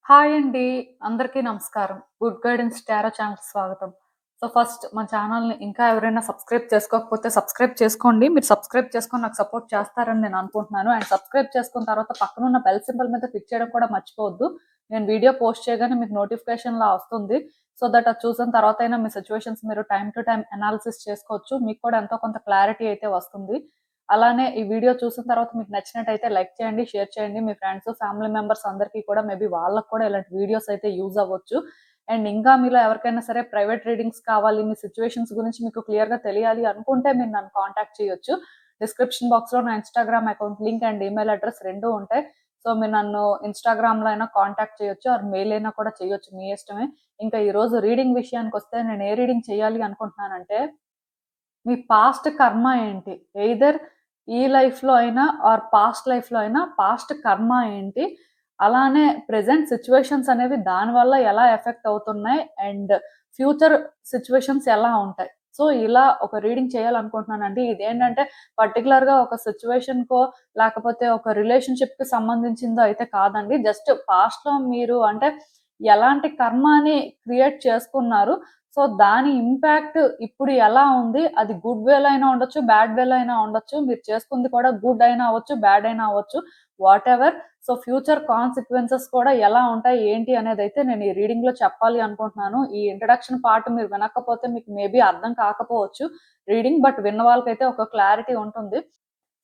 Hi అండి. అందరికీ నమస్కారం. గుడ్ గైడెన్స్ టారో ఛానల్‌కి స్వాగతం. ఫస్ట్ మన ఛానల్‌ని ఇంకా ఎవరైనా సబ్స్క్రైబ్ చేసుకోకపోతే సబ్స్క్రైబ్ చేసుకోండి. మీరు సబ్స్క్రైబ్ చేసుకొని నాకు సపోర్ట్ చేస్తారని నేను అనుకుంటున్నాను. అండ్ సబ్స్క్రైబ్ చేసుకున్న తర్వాత పక్కనున్న బెల్ సింబల్ మీద క్లిక్ చేయడం కూడా మర్చిపోవద్దు. నేను వీడియో పోస్ట్ చేయగానే మీకు నోటిఫికేషన్‌లా వస్తుంది. సో దట్ అది చూసిన తర్వాతైనా మీ సిట్యుయేషన్స్ మీరు టైమ్ టు టైమ్ అనాలిసిస్ చేసుకోవచ్చు. మీకు కూడా ఎంతో కొంత క్లారిటీ అయితే వస్తుంది. అలానే ఈ వీడియో చూసిన తర్వాత మీకు నచ్చినట్టయితే లైక్ చేయండి, షేర్ చేయండి. మీ ఫ్రెండ్స్, ఫ్యామిలీ మెంబర్స్ అందరికీ కూడా మేబీ వాళ్ళకి కూడా ఇలాంటి వీడియోస్ అయితే యూజ్ అవ్వచ్చు. అండ్ ఇంకా మీలో ఎవరికైనా సరే ప్రైవేట్ రీడింగ్స్ కావాలి, మీ సిట్యుయేషన్స్ గురించి మీకు క్లియర్‌గా తెలియాలి అనుకుంటే మీరు నన్ను కాంటాక్ట్ చేయొచ్చు. డిస్క్రిప్షన్ బాక్స్‌లో నా Instagram account link and email address 2 ఉంటాయి. సో మీరు నన్ను ఇన్‌స్టాగ్రామ్‌లో అయినా కాంటాక్ట్ చేయొచ్చు ఆర్ మెయిల్ అయినా కూడా చేయొచ్చు. మీ ఇష్టమే. ఇంకా ఈరోజు రీడింగ్ విషయానికొస్తే నేను ఏ రీడింగ్ చేయాలి అనుకుంటున్నానంటే మీ పాస్ట్ కర్మ ఏంటి? ఎయిదర్ ఈ లైఫ్‌లో అయినా ఆర్ పాస్ట్ లైఫ్‌లో అయినా పాస్ట్ కర్మ ఏంటి? అలానే ప్రెజెంట్ సిట్యుయేషన్స్ అనేవి దానివల్ల ఎలా ఎఫెక్ట్ అవుతున్నాయి? అండ్ ఫ్యూచర్ సిట్యుయేషన్స్ ఎలా ఉంటాయి? సో, ఇలా ఒక రీడింగ్ చేయాలనుకుంటున్నానండి. ఇదేంటంటే పర్టిక్యులర్‌గా ఒక సిట్యుయేషన్‌కో లేకపోతే ఒక రిలేషన్‌షిప్‌కి సంబంధించిందో అయితే కాదండి. జస్ట్ పాస్ట్‌లో మీరు అంటే ఎలాంటి కర్మని క్రియేట్ చేసుకున్నారు? సో, దాని ఇంపాక్ట్ ఇప్పుడు ఎలా ఉంది? అది గుడ్ వేలో అయినా ఉండొచ్చు, బ్యాడ్ వేలో అయినా ఉండొచ్చు. మీరు చేసుకుంది కూడా గుడ్ అయినా అవ్వచ్చు, బ్యాడ్ అయినా అవ్వచ్చు. వాటెవర్. సో, ఫ్యూచర్ కాన్సిక్వెన్సెస్ కూడా ఎలా ఉంటాయి, ఏంటి అనేదైతే నేను ఈ రీడింగ్‌లో చెప్పాలి అనుకుంటున్నాను. ఈ ఇంట్రడక్షన్ పార్ట్ మీరు వినకపోతే మీకు మేబీ అర్థం కాకపోవచ్చు రీడింగ్. బట్ విన్న వాళ్ళకైతే ఒక క్లారిటీ ఉంటుంది.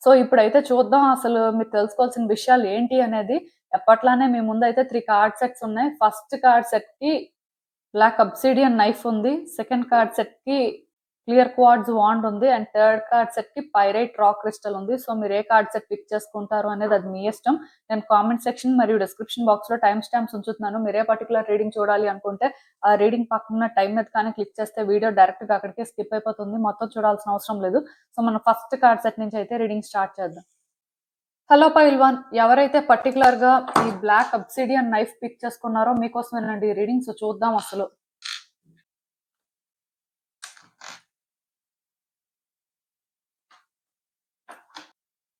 సో, ఇప్పుడైతే చూద్దాం అసలు మీరు తెలుసుకోవాల్సిన విషయాలు ఏంటి అనేది. ఎప్పట్లానే మీ ముందైతే 3 కార్డ్ సెట్స్ ఉన్నాయి. ఫస్ట్ కార్డ్ సెట్‌కి బ్లాక్ అబ్సిడియన్ నైఫ్ ఉంది. సెకండ్ కార్డ్ సెట్‌కి క్లియర్ క్వార్ట్జ్ వాండ్ ఉంది. అండ్ థర్డ్ కార్డ్ సెట్‌కి పైరైట్ రాక్ క్రిస్టల్ ఉంది. సో, మీరు ఏ కార్డ్ సెట్ పిక్ చేసుకుంటారు అనేది అది మీ ఇష్టం. నేను కామెంట్ సెక్షన్ మరియు డిస్క్రిప్షన్ బాక్స్‌లో టైమ్ స్టాంప్స్ ఉంచుతున్నాను. మీరు ఏ పర్టిక్యులర్ రీడింగ్ చూడాలి అనుకుంటే ఆ రీడింగ్ పక్కన టైమ్ మీద కానీ క్లిక్ చేస్తే వీడియో డైరెక్ట్‌గా అక్కడికే స్కిప్ అయిపోతుంది. మొత్తం చూడాల్సిన అవసరం లేదు. సో, మనం ఫస్ట్ కార్డ్ సెట్ నుంచి అయితే రీడింగ్ స్టార్ట్ చేద్దాం. హలో పైల్వాన్. ఎవరైతే పర్టిక్యులర్‌గా ఈ బ్లాక్ అబ్సిడియన్ నైఫ్ పిక్ చేసుకున్నారో మీకోసమేనండి ఈ రీడింగ్. సో, చూద్దాం అసలు.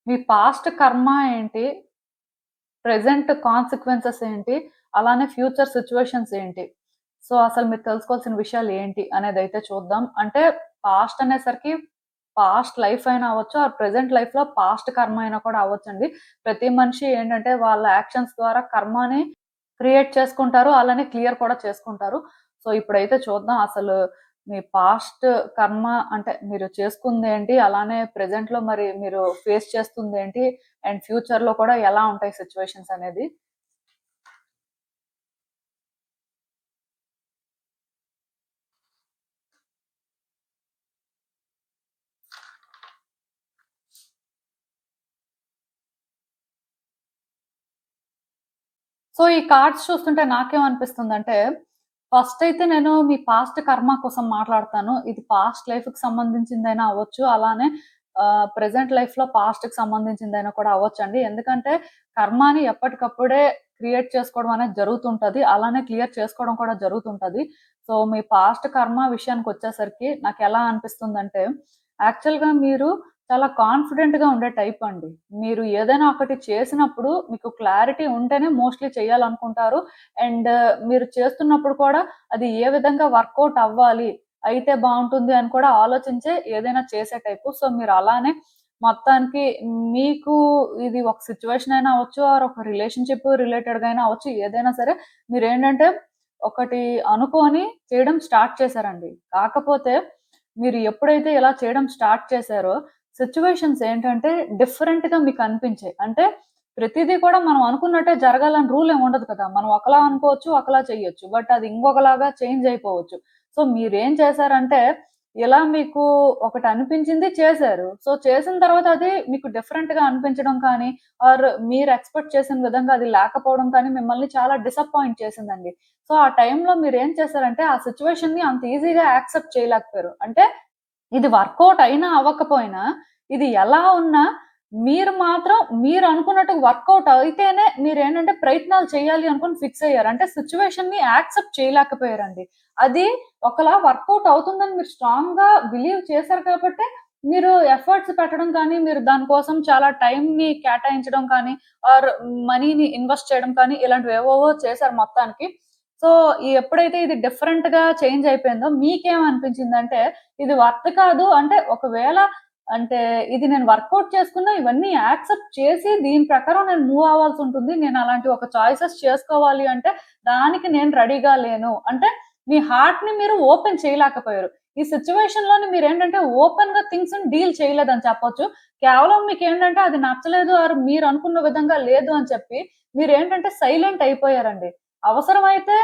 మీ పాస్ట్ కర్మ ఏంటి? ప్రెజెంట్ కాన్సిక్వెన్సెస్ ఏంటి? అలానే ఫ్యూచర్ సిట్యుయేషన్స్ ఏంటి? సో, అసలు మీరు తెలుసుకోవాల్సిన విషయాలు ఏంటి అనేదైతే చూద్దాం. అంటే పాస్ట్ అనేసరికి పాస్ట్ లైఫ్ అయినా అవ్వచ్చు, ఆర్ ప్రెజెంట్ లైఫ్‌లో పాస్ట్ కర్మ అయినా కూడా అవ్వచ్చండి. ప్రతి మనిషి ఏంటంటే వాళ్ళ యాక్షన్స్ ద్వారా కర్మని క్రియేట్ చేసుకుంటారు. అలానే క్లియర్ కూడా చేసుకుంటారు. సో, ఇప్పుడైతే చూద్దాం అసలు మీ పాస్ట్ కర్మ అంటే మీరు చేసుకుందేంటి? అలానే ప్రెజెంట్‌లో మరి మీరు ఫేస్ చేస్తుందేంటి? అండ్ ఫ్యూచర్‌లో కూడా ఎలా ఉంటాయి సిట్యుయేషన్స్ అనేది. సో, ఈ కార్డ్స్ చూస్తుంటే నాకేమనిపిస్తుందంటే, ఫస్ట్ అయితే నేను మీ పాస్ట్ కర్మ కోసం మాట్లాడతాను. ఇది పాస్ట్ లైఫ్‌కి సంబంధించిందైనా అవ్వచ్చు. అలానే ప్రెజెంట్ లైఫ్‌లో పాస్ట్‌కి సంబంధించిందైనా కూడా అవ్వచ్చండి. ఎందుకంటే కర్మని ఎప్పటికప్పుడే క్రియేట్ చేసుకోవడం అనేది జరుగుతుంటది. అలానే క్లియర్ చేసుకోవడం కూడా జరుగుతుంటది. సో, మీ పాస్ట్ కర్మ విషయానికొచ్చేసరికి నాకెలా అనిపిస్తుందంటే, యాక్చువల్‌గా మీరు చాలా కాన్ఫిడెంట్‌గా ఉండే టైప్ అండి. మీరు ఏదైనా ఒకటి చేసినప్పుడు మీకు క్లారిటీ ఉంటేనే మోస్ట్‌లీ చేయాలనుకుంటారు. అండ్ మీరు చేస్తున్నప్పుడు కూడా అది ఏ విధంగా వర్కౌట్ అవ్వాలి, అయితే బావుంటుంది అని కూడా ఆలోచించే ఏదైనా చేసే టైపు. సో, మీరు అలానే మొత్తానికి మీకు ఇది ఒక సిట్యుయేషన్ అయినా అవ్వచ్చు, ఆర్ ఒక రిలేషన్‌షిప్ రిలేటెడ్‌గా అయినా అవ్వచ్చు. ఏదైనా సరే మీరేంటంటే ఒకటి అనుకోని చేయడం స్టార్ట్ చేశారండి. కాకపోతే మీరు ఎప్పుడైతే ఇలా చేయడం స్టార్ట్ చేశారో సిట్యుయేషన్స్ ఏంటంటే డిఫరెంట్‌గా మీకనిపించాయి. అంటే ప్రతిదీ కూడా మనం అనుకున్నట్టే జరగాలని రూల్ ఏమి ఉండదు కదా! మనం ఒకలా అనుకోవచ్చు, ఒకలా చేయొచ్చు. బట్ అది ఇంకొకలాగా చేంజ్ అయిపోవచ్చు. సో, మీరేం చేశారంటే ఇలా మీకు ఒకటి అనిపించింది చేశారు. సో, చేసిన తర్వాత అది మీకు డిఫరెంట్‌గా అనిపించడం కానీ, ఆర్ మీరు ఎక్స్‌పెక్ట్ చేసిన విధంగా అది లేకపోవడం కానీ మిమ్మల్ని చాలా డిసప్పాయింట్ చేసిందండి. సో, ఆ టైంలో మీరేం చేశారంటే ఆ సిట్యుయేషన్‌ని అంత ఈజీగా యాక్సెప్ట్ చేయలేకపోయారు. అంటే ఇది వర్కౌట్ అయినా అవ్వకపోయినా, ఇది ఎలా ఉన్నా మీరు మాత్రం మీరనుకున్నట్టు వర్కౌట్ అయితేనే మీరేంటంటే ప్రయత్నాలు చేయాలి అనుకుని ఫిక్స్ అయ్యారు. అంటే సిట్యుయేషన్‌ని యాక్సెప్ట్ చేయలేకపోయారండి. అది ఒకలా వర్కౌట్ అవుతుందని మీరు స్ట్రాంగ్‌గా బిలీవ్ చేశారు కాబట్టే మీరు ఎఫర్ట్స్ పెట్టడం కానీ, మీరు దానికోసం చాలా టైమ్‌ని కేటాయించడం కానీ, ఆర్ మనీని ఇన్వెస్ట్ చేయడం కానీ, ఇలాంటివేవేవో చేశారు మొత్తానికి. సో, ఎప్పుడైతే ఇది డిఫరెంట్‌గా చేంజ్ అయిపోయిందో మీకేమనిపించిందంటే, ఇది వర్త్ కాదు. అంటే ఒకవేళ అంటే ఇది నేను వర్కౌట్ చేసుకున్నా ఇవన్నీ యాక్సెప్ట్ చేసి దీని ప్రకారం నేను మూవ్ అవ్వాల్సుంటుంది. నేను అలాంటి ఒక చాయిసెస్ చేసుకోవాలి అంటే, దానికి నేను రెడీగా లేను. అంటే మీ హార్ట్‌ని మీరు ఓపెన్ చేయలేకపోయారు. ఈ సిట్యుయేషన్‌లోని మీరేంటంటే ఓపెన్‌గా థింగ్స్‌ని డీల్ చేయలేదని చెప్పొచ్చు. కేవలం మీకేంటంటే అది నచ్చలేదు ఆర్ మీరనుకున్న విధంగా లేదు అని చెప్పి మీరేంటంటే సైలెంట్ అయిపోయారండి. అవసరమైతే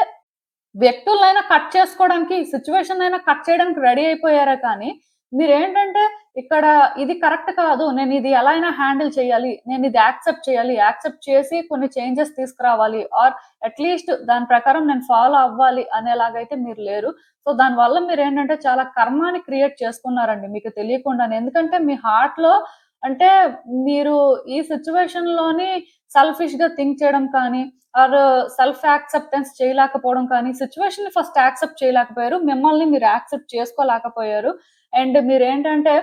వ్యక్తులనైనా కట్ చేసుకోవడానికి, సిట్యుయేషన్‌నైనా కట్ చేయడానికి రెడీ అయిపోయారే కానీ, మీరేంటంటే ఇక్కడ ఇది కరెక్ట్ కాదు. నేనిది ఎలా అయినా హ్యాండిల్ చేయాలి. నేనిది యాక్సెప్ట్ చేయాలి. యాక్సెప్ట్ చేసి కొన్ని చేంజెస్ తీసుకురావాలి. ఆర్ అట్‌లీస్ట్ దాని ప్రకారం నేను ఫాలో అవ్వాలి అనేలాగైతే మీరు లేరు. సో, దానివల్ల మీరేంటంటే చాలా కర్మాని క్రియేట్ చేసుకున్నారండి మీకు తెలియకుండానే. ఎందుకంటే మీ హార్ట్‌లో అంటే మీరు ఈ సిట్యుయేషన్‌లోని సెల్ఫిష్‌గా థింక్ చేయడం కానీ, ఆర్ సెల్ఫ్ యాక్సెప్టెన్స్ చేయలేకపోవడం కానీ, సిట్యుయేషన్‌ని ఫస్ట్ యాక్సెప్ట్ చేయలేకపోయారు. మిమ్మల్ని మీరు యాక్సెప్ట్ చేసుకోలేకపోయారు. అండ్ మీరేంటంటే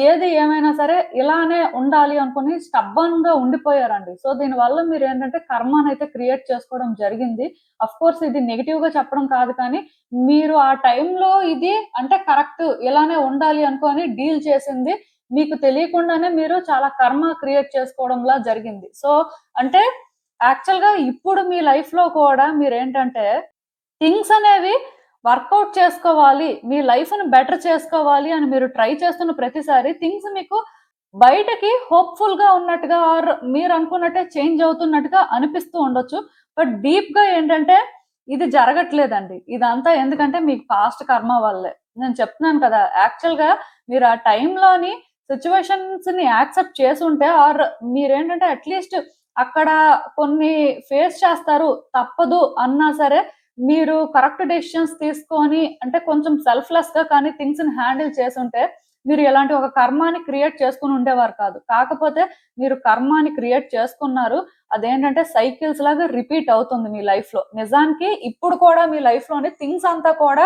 ఏది ఏమైనా సరే ఇలానే ఉండాలి అనుకుని స్టబ్బర్న్‌గా ఉండిపోయారండి. సో, దీనివల్ల మీరేంటంటే కర్మనైతే క్రియేట్ చేసుకోవడం జరిగింది. అఫ్‌కోర్స్ ఇది నెగెటివ్‌గా చెప్పడం కాదు కానీ, మీరు ఆ టైంలో ఇది అంటే కరెక్ట్ ఇలానే ఉండాలి అనుకోని డీల్ చేసింది మీకు తెలియకుండానే మీరు చాలా కర్మ క్రియేట్ చేసుకోవడంలా జరిగింది. సో, అంటే యాక్చువల్‌గా ఇప్పుడు మీ లైఫ్‌లో కూడా మీరేంటంటే థింగ్స్ అనేవి వర్కౌట్ చేసుకోవాలి. మీ లైఫ్‌ని బెటర్ చేసుకోవాలి అని మీరు ట్రై చేస్తున్న ప్రతిసారి థింగ్స్ మీకు బయటకి హోప్‌ఫుల్‌గా ఉన్నట్టుగా ఆర్ మీరనుకున్నట్టే చేంజ్ అవుతున్నట్టుగా అనిపిస్తూ ఉండొచ్చు. బట్ డీప్‌గా ఏంటంటే ఇది జరగట్లేదండి. ఇదంతా ఎందుకంటే మీకు పాస్ట్ కర్మ వల్లే. నేను చెప్తున్నాను కదా! యాక్చువల్‌గా మీరు ఆ టైంలోని సిట్యుయేషన్స్‌ని యాక్సెప్ట్ చేసుంటే ఆర్ మీరేంటంటే అట్‌లీస్ట్ అక్కడ కొన్ని ఫేస్ చేస్తారు. తప్పదు అన్నా సరే మీరు కరెక్ట్ డెసిషన్స్ తీసుకొని అంటే కొంచెం సెల్ఫ్‌లెస్‌గా కానీ థింగ్స్‌ని హ్యాండిల్ చేసుంటే మీరు ఇలాంటి ఒక కర్మాని క్రియేట్ చేసుకొని ఉండేవారు కాదు. కాకపోతే మీరు కర్మాని క్రియేట్ చేసుకున్నారు. అదేంటంటే సైకిల్స్ లాగా రిపీట్ అవుతుంది మీ లైఫ్‌లో. నిజానికి ఇప్పుడు కూడా మీ లైఫ్‌లోని థింగ్స్ అంతా కూడా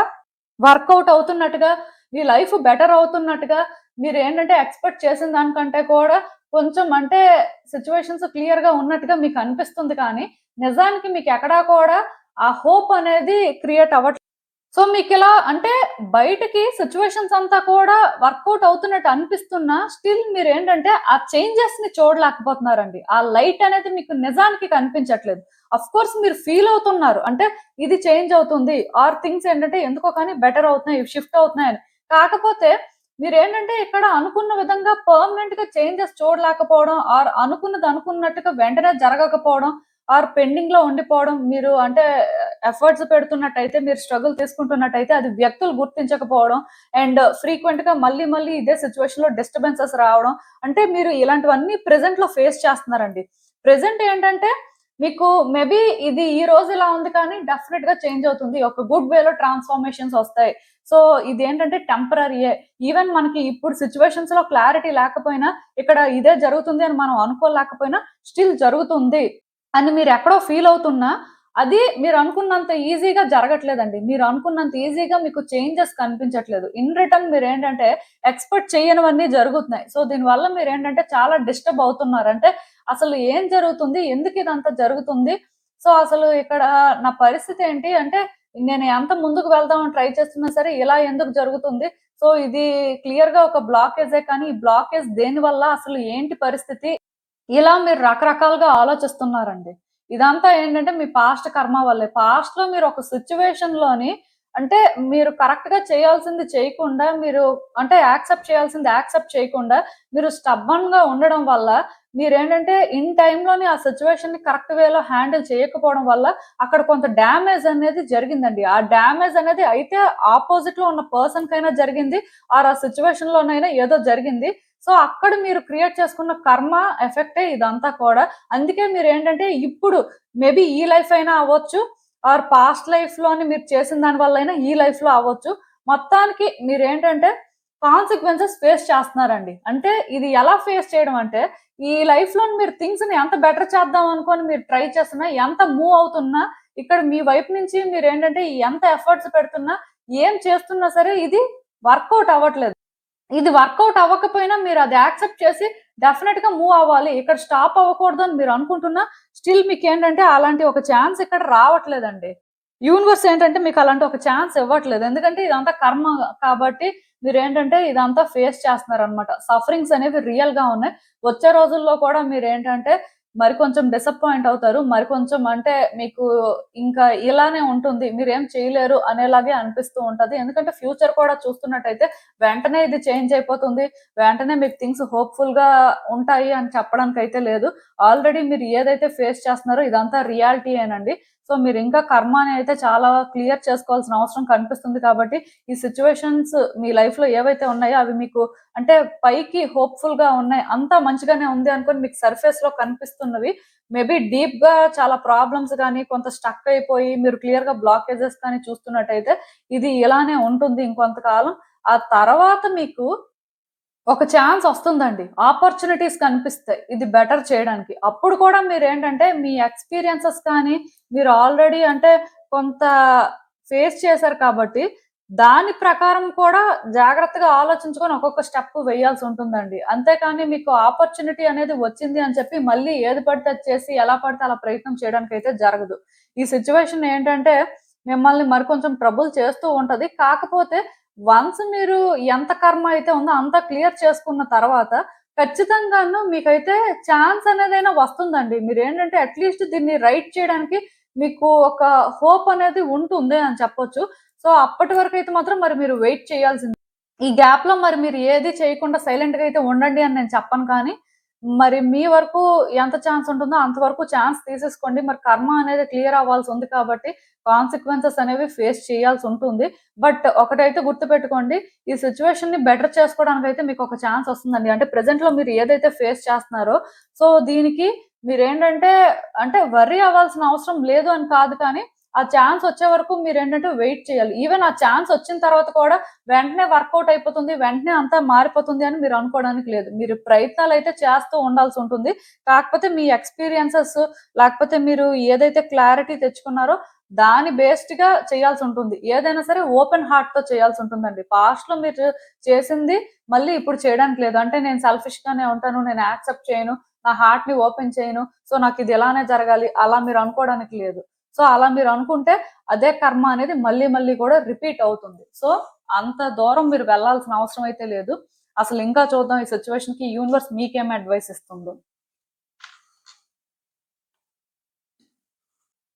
వర్కౌట్ అవుతున్నట్టుగా, మీ లైఫ్ బెటర్ అవుతున్నట్టుగా మీరేంటంటే ఎక్స్‌పెక్ట్ చేసిన దానికంటే కూడా కొంచెం అంటే సిట్యుయేషన్స్ క్లియర్‌గా ఉన్నట్టుగా మీకు అనిపిస్తుంది కానీ, నిజానికి మీకెక్కడా కూడా ఆ హోప్ అనేది క్రియేట్ అవ్వట్లేదు. సో, మీకిలా అంటే బయటకి సిట్యుయేషన్స్ అంతా కూడా వర్కౌట్ అవుతున్నట్టు అనిపిస్తున్నా, స్టిల్ మీరేంటంటే ఆ చేంజెస్‌ని చూడలేకపోతున్నారండి. ఆ లైట్ అనేది మీకు నిజానికి కనిపించట్లేదు. ఆఫ్‌కోర్స్ మీరు ఫీల్ అవుతున్నారు. అంటే ఇది చేంజ్ అవుతుంది. ఆర్ థింగ్స్ ఏంటంటే ఎందుకో కానీ బెటర్ అవుతున్నాయి, షిఫ్ట్ అవుతున్నాయని. కాకపోతే మీరేంటంటే ఇక్కడ అనుకున్న విధంగా పర్మనెంట్‌గా చేంజెస్ చూడలేకపోవడం, ఆర్ అనుకున్నది అనుకున్నట్టుగా వెంటనే జరగకపోవడం, ఆర్ పెండింగ్‌లో ఉండిపోవడం. మీరు అంటే ఎఫర్ట్స్ పెడుతున్నట్టయితే, మీరు స్ట్రగుల్ తీసుకుంటున్నట్టయితే అది వ్యక్తులు గుర్తించకపోవడం అండ్ ఫ్రీక్వెంట్‌గా మళ్ళీ మళ్ళీ ఇదే సిట్యుయేషన్‌లో డిస్టర్బెన్సెస్ రావడం. అంటే మీరు ఇలాంటివన్నీ ప్రెజెంట్‌లో ఫేస్ చేస్తున్నారండి. ప్రెజెంట్ ఏంటంటే మీకు మేబీ ఇది ఈ రోజు ఇలా ఉంది కానీ డెఫినిట్‌గా చేంజ్ అవుతుంది. ఒక గుడ్ వేలో ట్రాన్స్‌ఫర్మేషన్స్ వస్తాయి. సో, ఇదేంటంటే టెంపరరీయే. ఈవెన్ మనకి ఇప్పుడు సిట్యుయేషన్స్‌లో క్లారిటీ లేకపోయినా, ఇక్కడ ఇదే జరుగుతుంది అని మనం అనుకోలేకపోయినా స్టిల్ జరుగుతుంది అని మీరెక్కడో ఫీల్ అవుతున్నా, అది మీరనుకున్నంత ఈజీగా జరగట్లేదండి. మీరనుకున్నంత ఈజీగా మీకు చేంజెస్ కనిపించట్లేదు. ఇన్ రిటర్న్ మీరేంటంటే ఎక్స్‌పెక్ట్ చేయనివన్నీ జరుగుతున్నాయి. సో, దీనివల్ల మీరేంటంటే చాలా డిస్టర్బ్ అవుతున్నారు. అంటే అసలు ఏం జరుగుతుంది? ఎందుకిదంతా జరుగుతుంది? సో, అసలు ఇక్కడ నా పరిస్థితి ఏంటి? అంటే నేను ఎంత ముందుకు వెళ్దామని ట్రై చేస్తున్నా సరే ఇలా ఎందుకు జరుగుతుంది? సో, ఇది క్లియర్‌గా ఒక బ్లాకేజే కానీ, ఈ బ్లాకేజ్ దేనివల్ల? అసలు ఏంటి పరిస్థితి? ఇలా మీరు రకరకాలుగా ఆలోచిస్తున్నారండి. ఇదంతా ఏంటంటే మీ పాస్ట్ కర్మ వల్లే. పాస్ట్‌లో మీరు ఒక సిట్యుయేషన్‌లోని అంటే మీరు కరెక్ట్‌గా చేయాల్సింది చేయకుండా, మీరు అంటే యాక్సెప్ట్ చేయాల్సింది యాక్సెప్ట్ చేయకుండా, మీరు స్టబ్బర్న్‌గా ఉండడం వల్ల మీరేంటంటే ఇన్ టైమ్‌లోని ఆ సిట్యుయేషన్‌ని కరెక్ట్ వేలో హ్యాండిల్ చేయకపోవడం వల్ల అక్కడ కొంత డ్యామేజ్ అనేది జరిగిందండి. ఆ డ్యామేజ్ అనేది అయితే ఆపోజిట్‌లో ఉన్న పర్సన్‌కైనా జరిగింది. ఆర్ ఆ సిట్యుయేషన్‌లోనైనా ఏదో జరిగింది. సో, అక్కడ మీరు క్రియేట్ చేసుకున్న కర్మ ఎఫెక్టే ఇదంతా కూడా. అందుకే మీరేంటంటే ఇప్పుడు మేబీ ఈ లైఫ్ అయినా అవ్వచ్చు, ఆర్ పాస్ట్ లైఫ్‌లోని మీరు చేసిన దాని వల్లైనా ఈ లైఫ్‌లో అవ్వచ్చు. మొత్తానికి మీరేంటంటే కాన్సిక్వెన్సెస్ ఫేస్ చేస్తున్నారండి. అంటే ఇది ఎలా ఫేస్ చేయడం అంటే, ఈ లైఫ్‌లోని మీరు థింగ్స్‌ని ఎంత బెటర్ చేద్దాం అనుకోని మీరు ట్రై చేస్తున్నా, ఎంత మూవ్ అవుతున్నా, ఇక్కడ మీ వైపు నుంచి మీరేంటంటే ఎంత ఎఫర్ట్స్ పెడుతున్నా, ఏం చేస్తున్నా సరే ఇది వర్కౌట్ అవ్వట్లేదు. ఇది వర్కౌట్ అవ్వకపోయినా మీరు అది యాక్సెప్ట్ చేసి డెఫినెట్ గా మూవ్ అవ్వాలి. ఇక్కడ స్టాప్ అవ్వకూడదు అని మీరు అనుకుంటున్నా స్టిల్ మీకు ఏంటంటే అలాంటి ఒక ఛాన్స్ ఇక్కడ రావట్లేదండి. యూనివర్స్ ఏంటంటే మీకు అలాంటి ఒక ఛాన్స్ ఇవ్వట్లేదు. ఎందుకంటే ఇదంతా కర్మ కాబట్టి మీరేంటంటే ఇదంతా ఫేస్ చేస్తున్నారనమాట. సఫరింగ్స్ అనేవి రియల్ గా ఉన్నాయి. వచ్చే రోజుల్లో కూడా మీరేంటంటే మరి కొంచెం డిసప్పాయింట్ అవుతారు. మరి కొంచెం అంటే మీకు ఇంకా ఇలానే ఉంటుంది. మీరేం చేయలేరు అనేలాగే అనిపిస్తూ ఉంటది. ఎందుకంటే ఫ్యూచర్ కూడా చూస్తున్నట్టయితే వెంటనే ఇది చేంజ్ అయిపోతుంది. వెంటనే మీకు థింగ్స్ హోప్‌ఫుల్‌గా ఉంటాయి అని చెప్పడానికైతే లేదు. ఆల్రెడీ మీరు ఏదైతే ఫేస్ చేస్తున్నారో ఇదంతా రియాలిటీయేనండి. సో, మీరింకా కర్మని అయితే చాలా క్లియర్ చేసుకోవాల్సిన అవసరం కనిపిస్తుంది కాబట్టి, ఈ సిట్యుయేషన్స్ మీ లైఫ్‌లో ఏవైతే ఉన్నాయో అవి మీకు అంటే పైకి హోప్‌ఫుల్‌గా ఉన్నాయి. అంతా మంచిగానే ఉంది అనుకోని మీకు సర్ఫేస్‌లో కనిపిస్తున్నవి మేబీ డీప్‌గా చాలా ప్రాబ్లమ్స్ గాని, కొంత స్టక్ అయిపోయి మీరు క్లియర్‌గా బ్లాకేజెస్ కానీ చూస్తున్నట్టయితే ఇది ఇలానే ఉంటుంది ఇంకొంతకాలం. ఆ తర్వాత మీకు ఒక ఛాన్స్ వస్తుందండి. ఆపర్చునిటీస్ కనిపిస్తాయి. ఇది బెటర్ చేయడానికి. అప్పుడు కూడా మీరేంటంటే మీ ఎక్స్‌పీరియన్సెస్ కానీ, మీరు ఆల్రెడీ అంటే కొంత ఫేస్ చేశారు కాబట్టి, దాని ప్రకారం కూడా జాగ్రత్తగా ఆలోచించుకొని ఒక్కొక్క స్టెప్ వేయాల్సుంటుందండి. అంతేకాని మీకు ఆపర్చునిటీ అనేది వచ్చింది అని చెప్పి మళ్ళీ ఏది పడితే అది చేసి, ఎలా పడితే అలా ప్రయత్నం చేయడానికైతే జరగదు. ఈ సిట్యుయేషన్ ఏంటంటే మిమ్మల్ని మరికొంచెం ట్రబుల్ చేస్తూ ఉంటది. కాకపోతే వన్స్ మీరు ఎంత కర్మ అయితే ఉందో అంత క్లియర్ చేసుకున్న తర్వాత ఖచ్చితంగాను మీకైతే ఛాన్స్ అనేదైనా వస్తుందండి. మీరేంటంటే అట్‌లీస్ట్ దీన్ని రైట్ చేయడానికి మీకు ఒక హోప్ అనేది ఉంటుంది అని చెప్పొచ్చు. సో, అప్పటి వరకైతే మాత్రం మరి మీరు వెయిట్ చేయాల్సిందే. ఈ గ్యాప్‌లో మరి మీరు ఏది చేయకుండా సైలెంట్‌గా అయితే ఉండండి అని నేను చెప్పను కానీ, మరి మీ వరకు ఎంత ఛాన్స్ ఉంటుందో అంతవరకు ఛాన్స్ తీసేసుకోండి. మరి కర్మ అనేది క్లియర్ అవ్వాల్సి ఉంది కాబట్టి, కాన్సిక్వెన్సెస్ అనేవి ఫేస్ చేయాల్సి ఉంటుంది. బట్ ఒకటైతే గుర్తుపెట్టుకోండి, ఈ సిట్యుయేషన్‌ని బెటర్ చేసుకోవడానికైతే మీకు ఒక ఛాన్స్ వస్తుందండి. అంటే ప్రెజెంట్‌లో మీరు ఏదైతే ఫేస్ చేస్తున్నారో, సో దీనికి మీరేంటంటే అంటే వర్రీ అవ్వాల్సిన అవసరం లేదు అని కాదు కానీ, ఆ ఛాన్స్ వచ్చే వరకు మీరేంటంటే వెయిట్ చేయాలి. ఈవెన్ ఆ ఛాన్స్ వచ్చిన తర్వాత కూడా వెంటనే వర్కౌట్ అయిపోతుంది. వెంటనే అంతా మారిపోతుంది అని మీరు అనుకోవడానికి లేదు. మీరు ప్రయత్నాలైతే చేస్తూ ఉండాల్సుంటుంది. కాకపోతే మీ ఎక్స్‌పీరియన్సెస్ లేకపోతే మీరు ఏదైతే క్లారిటీ తెచ్చుకున్నారో దాని బేస్డ్‌గా చేయాల్సుంటుంది. ఏదైనా సరే ఓపెన్ హార్ట్‌తో చేయాల్సుంటుందండి. పాస్ట్‌లో మీరు చేసింది మళ్ళీ ఇప్పుడు చేయడానికి లేదు. అంటే నేను సెల్ఫిష్‌గానే ఉంటాను. నేను యాక్సెప్ట్ చేయను. నా హార్ట్‌ని ఓపెన్ చేయను. సో, నాకిది ఇలానే జరగాలి. అలా మీరు అనుకోవడానికి లేదు. సో, అలా మీరు అనుకుంటే అదే కర్మ అనేది మళ్ళీ మళ్ళీ కూడా రిపీట్ అవుతుంది. సో, అంత దూరం మీరు వెళ్ళాల్సిన అవసరం అయితే లేదు. అసలు ఇంకా చూద్దాం ఈ సిట్యుయేషన్‌కి యూనివర్స్ మీకేం అడ్వైస్ ఇస్తుందో.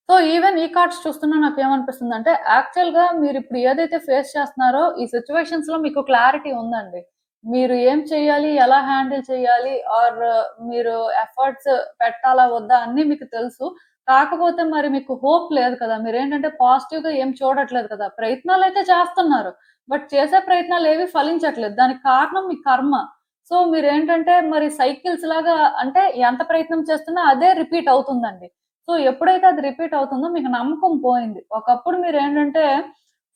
సో, ఈవెన్ ఈ కార్డ్స్ చూస్తున్నా నాకేమనిపిస్తుందంటే, యాక్చువల్‌గా మీరిప్పుడు ఏదైతే ఫేస్ చేస్తున్నారో, ఈ సిట్యుయేషన్స్‌లో మీకు క్లారిటీ ఉందండి. మీరు ఏం చేయాలి? ఎలా హ్యాండిల్ చేయాలి? ఆర్ మీరు ఎఫర్ట్స్ పెట్టాలా? వద్దా? అన్నీ మీకు తెలుసు. కాకపోతే మరి మీకు హోప్ లేదు కదా! మీరేంటంటే పాజిటివ్‌గా ఏం చూడట్లేదు కదా! ప్రయత్నాలైతే చేస్తున్నారు. బట్ చేసే ప్రయత్నాలేవి ఫలించట్లేదు. దానికి కారణం మీ కర్మ. సో, మీరేంటంటే మరి సైకిల్స్ లాగా అంటే ఎంత ప్రయత్నం చేస్తున్నా అదే రిపీట్ అవుతుందండి. సో, ఎప్పుడైతే అది రిపీట్ అవుతుందో మీకు నమ్మకం పోయింది. ఒకప్పుడు మీరేంటంటే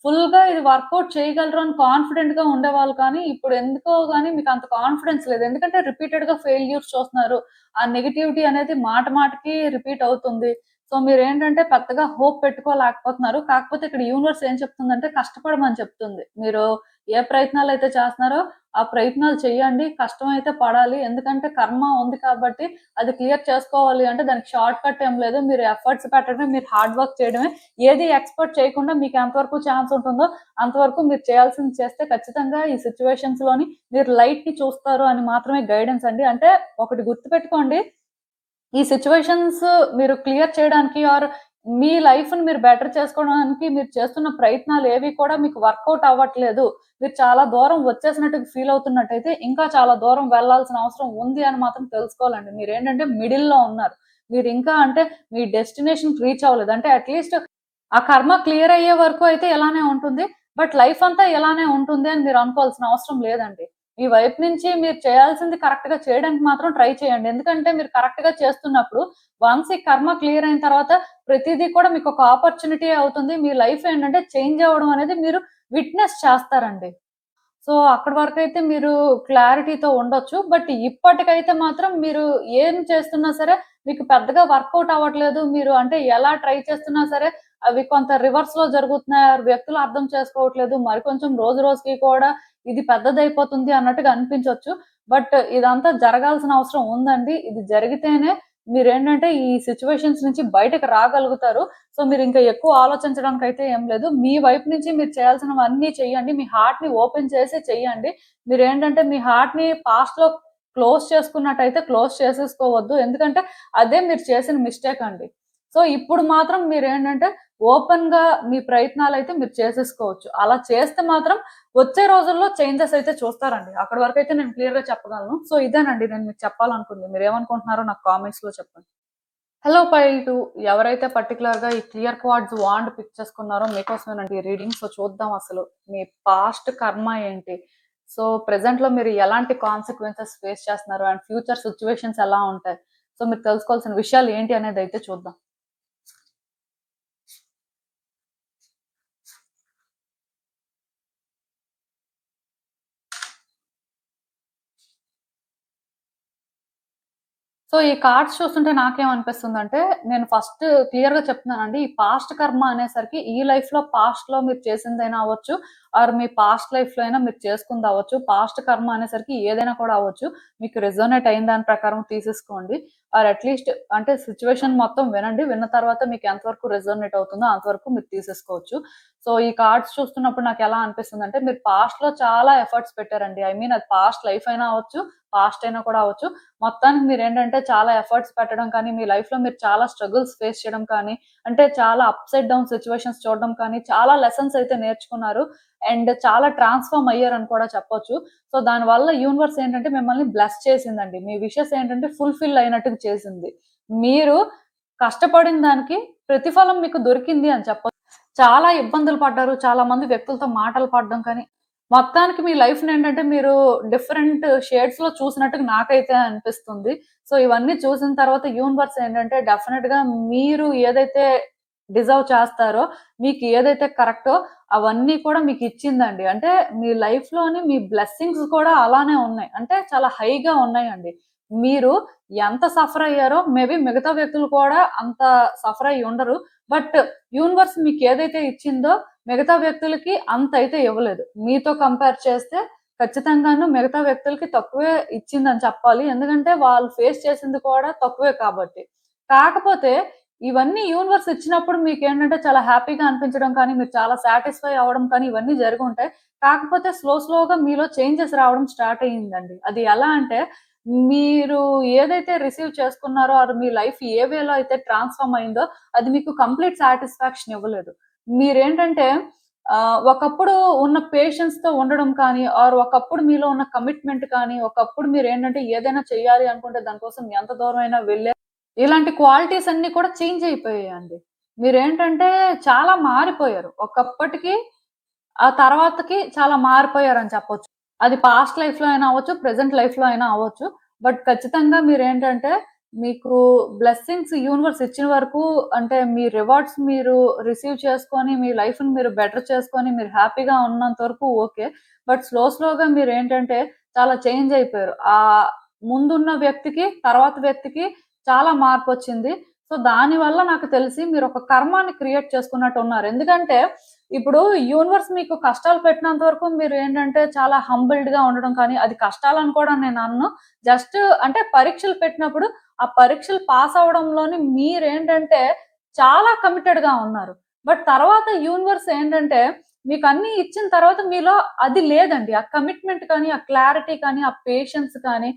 ఫుల్‌గా ఇది వర్కౌట్ చేయగలరు అని కాన్ఫిడెంట్‌గా ఉండేవాళ్ళు కానీ, ఇప్పుడు ఎందుకో గాని మీకంత కాన్ఫిడెన్స్ లేదు. ఎందుకంటే రిపీటెడ్‌గా ఫెయిల్యూర్స్ చూస్తున్నారు. ఆ నెగటివిటీ అనేది మాట మాటకి రిపీట్ అవుతుంది. సో, మీరేంటంటే పెద్దగా హోప్ పెట్టుకోలేకపోతున్నారు. కాకపోతే ఇక్కడ యూనివర్స్ ఏం చెప్తుందంటే కష్టపడమని చెప్తుంది. మీరు ఏ ప్రయత్నాలైతే చేస్తున్నారో ఆ ప్రయత్నాలు చేయండి. కష్టమైతే పడాలి. ఎందుకంటే కర్మ ఉంది కాబట్టి అది క్లియర్ చేసుకోవాలి అంటే దానికి షార్ట్ కట్ ఏం లేదు. మీరు ఎఫర్ట్స్ పెట్టడమే, మీరు హార్డ్ వర్క్ చేయడమే. ఏది ఎక్స్‌పెక్ట్ చేయకుండా మీకు ఎంతవరకు ఛాన్స్ ఉంటుందో అంతవరకు మీరు చేయాల్సింది చేస్తే ఖచ్చితంగా ఈ సిట్యుయేషన్స్‌లోని మీరు లైట్‌ని చూస్తారు అని మాత్రమే గైడెన్స్ అండి. అంటే ఒకటి గుర్తుపెట్టుకోండి. ఈ సిట్యుయేషన్స్ మీరు క్లియర్ చేయడానికి ఆర్ మీ లైఫ్‌ని మీరు బెటర్ చేసుకోవడానికి మీరు చేస్తున్న ప్రయత్నాలేవి కూడా మీకు వర్కౌట్ అవ్వట్లేదు. మీరు చాలా దూరం వచ్చేసినట్టు ఫీల్ అవుతున్నట్టయితే, ఇంకా చాలా దూరం వెళ్ళాల్సిన అవసరం ఉంది అని మాత్రం తెలుసుకోవాలండి. మీరేంటంటే మిడిల్‌లో ఉన్నారు. మీరింకా అంటే మీ డెస్టినేషన్‌కి రీచ్ అవ్వలేదు. అంటే అట్‌లీస్ట్ ఆ కర్మ క్లియర్ అయ్యే వరకు అయితే ఇలానే ఉంటుంది. బట్ లైఫ్ అంతా ఇలానే ఉంటుంది అని మీరు అనుకోవాల్సిన అవసరం లేదండి. మీ వైపు నుంచి మీరు చేయాల్సింది కరెక్ట్‌గా చేయడానికి మాత్రం ట్రై చేయండి. ఎందుకంటే మీరు కరెక్ట్‌గా చేస్తున్నప్పుడు వన్స్ ఈ కర్మ క్లియర్ అయిన తర్వాత ప్రతీదీ కూడా మీకొక ఆపర్చునిటీ అవుతుంది. మీ లైఫ్ ఏంటంటే చేంజ్ అవ్వడం అనేది మీరు విట్‌నెస్ చేస్తారండి. సో, అక్కడి వరకైతే మీరు క్లారిటీతో ఉండొచ్చు. బట్ ఇప్పటికైతే మాత్రం మీరు ఏం చేస్తున్నా సరే మీకు పెద్దగా వర్కౌట్ అవ్వట్లేదు. మీరు అంటే ఎలా ట్రై చేస్తున్నా సరే అవి కొంత రివర్స్ లో జరుగుతున్నాయి, వ్యక్తులు అర్థం చేసుకోవట్లేదు, మరి కొంచెం రోజు రోజుకి కూడా ఇది పెద్దదైపోతుంది అన్నట్టుగా అనిపించవచ్చు. బట్ ఇదంతా జరగాల్సిన అవసరం ఉందండి. ఇది జరిగితేనే మీరేంటంటే ఈ సిట్యుయేషన్స్ నుంచి బయటకు రాగలుగుతారు. సో మీరు ఇంకా ఎక్కువ ఆలోచించడానికి అయితే ఏం లేదు. మీ వైపు నుంచి మీరు చేయాల్సినవన్నీ చెయ్యండి. మీ హార్ట్ ని ఓపెన్ చేసి చెయ్యండి. మీరేంటంటే మీ హార్ట్ ని పాస్ట్ లో క్లోజ్ చేసుకున్నట్టయితే క్లోజ్ చేసేసుకోవద్దు. ఎందుకంటే అదే మీరు చేసిన మిస్టేక్ అండి. సో ఇప్పుడు మాత్రం మీరేంటంటే ఓపెన్ గా మీ ప్రయత్నాలైతే మీరు చేసేసుకోవచ్చు. అలా చేస్తే మాత్రం వచ్చే రోజుల్లో చేంజెస్ అయితే చూస్తారండి. అక్కడి వరకు అయితే నేను క్లియర్ గా చెప్పగలను. సో ఇదేనండి నేను మీకు చెప్పాలనుకుంది. మీరేమనుకుంటున్నారో నాకు కామెంట్స్ లో చెప్పండి. హలో పైటు ఎవరైతే పర్టికులర్ గా ఈ క్లియర్ క్వార్డ్స్ వాండ్ పిక్ చేసుకున్నారో మీకోసమేనండి ఈ రీడింగ్. సో చూద్దాం అసలు మీ పాస్ట్ కర్మ ఏంటి, సో ప్రెసెంట్ లో మీరు ఎలాంటి కాన్సిక్వెన్సెస్ ఫేస్ చేస్తున్నారు అండ్ ఫ్యూచర్ సిచ్యువేషన్స్ ఎలా ఉంటాయి, సో మీరు తెలుసుకోవాల్సిన విషయాలు ఏంటి అనేది అయితే చూద్దాం. సో ఈ కార్డ్స్ చూస్తుంటే నాకేమనిపిస్తుందంటే, నేను ఫస్ట్ క్లియర్‌గా చెప్తున్నానండి. ఈ పాస్ట్ కర్మ అనేసరికి ఈ లైఫ్‌లో పాస్ట్‌లో మీరు చేసిందైనా అవ్వచ్చు, ఆర్ మీ పాస్ట్ లైఫ్‌లో అయినా మీరు చేసుకుందవ్వచ్చు. పాస్ట్ కర్మ అనేసరికి ఏదైనా కూడా అవ్వచ్చు. మీకు రెజొనేట్ అయిన దాని ప్రకారం తీసేసుకోండి. ఆర్ అట్‌లీస్ట్ అంటే సిట్యుయేషన్ మొత్తం వినండి. విన్న తర్వాత మీకు ఎంతవరకు రెజొనేట్ అవుతుందో అంతవరకు మీరు తీసేసుకోవచ్చు. సో ఈ కార్డ్స్ చూస్తున్నప్పుడు నాకెలా అనిపిస్తుందంటే, మీరు పాస్ట్‌లో చాలా ఎఫర్ట్స్ పెట్టారండి. ఐ మీన్ అది పాస్ట్ లైఫ్ అయినా అవ్వచ్చు, పాస్ట్ అయినా కూడా అవ్వచ్చు. మొత్తానికి మీరేంటంటే చాలా ఎఫర్ట్స్ పెట్టడం కానీ, మీ లైఫ్‌లో మీరు చాలా స్ట్రగుల్స్ ఫేస్ చేయడం కానీ, అంటే చాలా అప్స్ అండ్ డౌన్ సిట్యుయేషన్స్ చూడడం కానీ, చాలా లెసన్స్ అయితే నేర్చుకున్నారు. అండ్ చాలా ట్రాన్స్‌ఫార్మ్ అయ్యారని కూడా చెప్పొచ్చు. సో దానివల్ల యూనివర్స్ ఏంటంటే మిమ్మల్ని బ్లెస్ చేసిందండి. మీ విషెస్ ఏంటంటే ఫుల్‌ఫిల్ అయినట్టుగా చేసింది. మీరు కష్టపడిన దానికి ప్రతిఫలం మీకు దొరికింది అని చెప్పొచ్చు. చాలా ఇబ్బందులు పడ్డారు. చాలా మంది వ్యక్తులతో మాటలు పడడం కానీ, మొత్తానికి మీ లైఫ్‌నేంటంటే మీరు డిఫరెంట్ షేడ్స్‌లో చూసినట్టుగా నాకైతే అనిపిస్తుంది. సో ఇవన్నీ చూసిన తర్వాత యూనివర్స్ ఏంటంటే డెఫినిట్‌గా మీరు ఏదైతే డిజర్వ్ చేస్తారో, మీకు ఏదైతే కరెక్టో అవన్నీ కూడా మీకిచ్చిందండి. అంటే మీ లైఫ్‌లోని మీ బ్లెస్సింగ్స్ కూడా అలానే ఉన్నాయి. అంటే చాలా హైగా ఉన్నాయండి. మీరు ఎంత సఫర్ అయ్యారో మేబీ మిగతా వ్యక్తులు కూడా అంత సఫర్ అయ్యి ఉండరు. బట్ యూనివర్స్ మీకేదైతే ఇచ్చిందో మిగతా వ్యక్తులకి అంతైతే ఇవ్వలేదు. మీతో కంపేర్ చేస్తే ఖచ్చితంగాను మిగతా వ్యక్తులకి తక్కువే ఇచ్చిందని చెప్పాలి. ఎందుకంటే వాళ్ళు ఫేస్ చేసింది కూడా తక్కువే కాబట్టి. కాకపోతే ఇవన్నీ యూనివర్స్ ఇచ్చినప్పుడు మీకేంటంటే చాలా హ్యాపీగా అనిపించడం కానీ, మీరు చాలా సాటిస్ఫై అవ్వడం కానీ ఇవన్నీ జరిగుంటాయి. కాకపోతే స్లోగా మీలో చేంజెస్ రావడం స్టార్ట్ అయ్యిందండి. అది ఎలా అంటే మీరు ఏదైతే రిసీవ్ చేసుకున్నారో అది మీ లైఫ్ ఏ వేలో అయితే ట్రాన్స్‌ఫార్మ్ అయిందో అది మీకు కంప్లీట్ సాటిస్ఫాక్షన్ ఇవ్వలేదు. మీరేంటంటే ఒకప్పుడు ఉన్న పేషెన్స్‌తో ఉండడం కానీ, ఆర్ ఒకప్పుడు మీలో ఉన్న కమిట్మెంట్ కానీ, ఒకప్పుడు మీరేంటంటే ఏదైనా చేయాలి అనుకుంటే దానికోసం ఎంత దూరమైనా వెళ్లారు. ఇలాంటి క్వాలిటీస్ అన్నీ కూడా చేంజ్ అయిపోయాయండి. మీరేంటంటే చాలా మారిపోయారు. ఒకప్పటికి ఆ తర్వాతకి చాలా మారిపోయారని చెప్పొచ్చు. అది పాస్ట్ లైఫ్‌లో అయినా అవ్వచ్చు, ప్రెజెంట్ లైఫ్‌లో అయినా అవ్వచ్చు. బట్ ఖచ్చితంగా మీరేంటంటే మీకు బ్లెస్సింగ్స్ యూనివర్స్ ఇచ్చిన వరకు అంటే మీ రివార్డ్స్ మీరు రిసీవ్ చేసుకొని, మీ లైఫ్‌ని మీరు బెటర్ చేసుకొని, మీరు హ్యాపీగా ఉన్నంత వరకు ఓకే. బట్ స్లోగా మీరేంటంటే చాలా చేంజ్ అయిపోయారు. ముందున్న వ్యక్తికి, తర్వాత వ్యక్తికి చాలా మార్పొచ్చింది. సో దానివల్ల నాకు తెలిసి మీరొక కర్మాని క్రియేట్ చేసుకున్నట్టు ఉన్నారు. ఎందుకంటే ఇప్పుడు యూనివర్స్ మీకు కష్టాలు పెట్టినంత వరకు మీరు ఏంటంటే చాలా హంబుల్డ్‌గా ఉండడం కానీ, అది కష్టాలని కూడా నేను అనను. జస్ట్ అంటే పరీక్షలు పెట్టినప్పుడు ఆ పరీక్షలు పాస్ అవ్వడంలోని మీరేంటంటే చాలా కమిటెడ్‌గా ఉన్నారు. బట్ తర్వాత యూనివర్స్ ఏంటంటే మీకన్నీ ఇచ్చిన తర్వాత మీలో అది లేదండి. ఆ కమిట్మెంట్ కానీ, ఆ క్లారిటీ కానీ, ఆ పేషెన్స్ కానీ,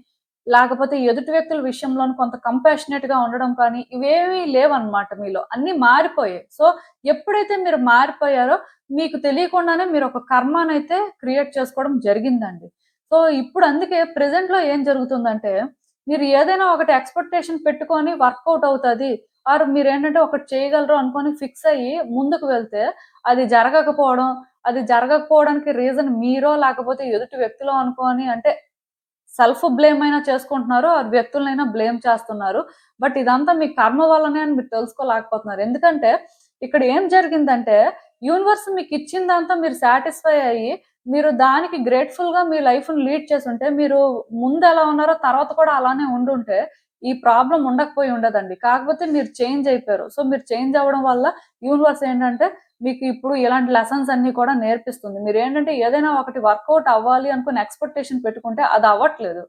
లేకపోతే ఎదుటి వ్యక్తుల విషయంలోను కొంత కంపాషనేట్‌గా ఉండడం కానీ, ఇవేవి లేవన్నమాట మీలో. అన్నీ మారిపోయాయి. సో ఎప్పుడైతే మీరు మారిపోయారో మీకు తెలియకుండానే మీరొక కర్మనైతే క్రియేట్ చేసుకోవడం జరిగిందండి. సో ఇప్పుడు అందుకే ప్రెజెంట్‌లో ఏం జరుగుతుందంటే, మీరు ఏదైనా ఒకటి ఎక్స్‌పెక్టేషన్ పెట్టుకొని వర్కౌట్ అవుతది. ఆర్ మీరేంటంటే ఒకటి చేయగలరు అనుకోని ఫిక్స్ అయ్యి ముందుకు వెళ్తే, అది జరగకపోవడం, అది జరగకపోవడానికి రీజన్ మీరో లేకపోతే ఎదుటి వ్యక్తులో అనుకోని అంటే సెల్ఫ్ బ్లేమ్ అయినా చేసుకుంటున్నారు. ఆ వ్యక్తులనైనా బ్లేమ్ చేస్తున్నారు. బట్ ఇదంతా మీ కర్మ వల్లనే అని మీరు తెలుసుకోలేకపోతున్నారు. ఎందుకంటే ఇక్కడ ఏం జరిగిందంటే యూనివర్స్ మీకిచ్చిందంతా మీరు సాటిస్ఫై అయ్యి, మీరు దానికి గ్రేట్‌ఫుల్‌గా మీ లైఫ్‌ని లీడ్ చేసుంటే, మీరు ముందెలా ఉన్నారో తర్వాత కూడా అలానే ఉండుంటే, ఈ ప్రాబ్లం ఉండకపోయి ఉండదండి. కాకపోతే మీరు చేంజ్ అయిపోయారు. సో మీరు చేంజ్ అవ్వడం వల్ల యూనివర్స్ ఏంటంటే మీకు ఇప్పుడు ఇలాంటి లెసన్స్ అన్ని కూడా నేర్పిస్తుంది. మీరేంటంటే ఏదైనా ఒకటి వర్కౌట్ అవ్వాలి అనుకుని ఎక్స్‌పెక్టేషన్ పెట్టుకుంటే అది అవ్వట్లేదు.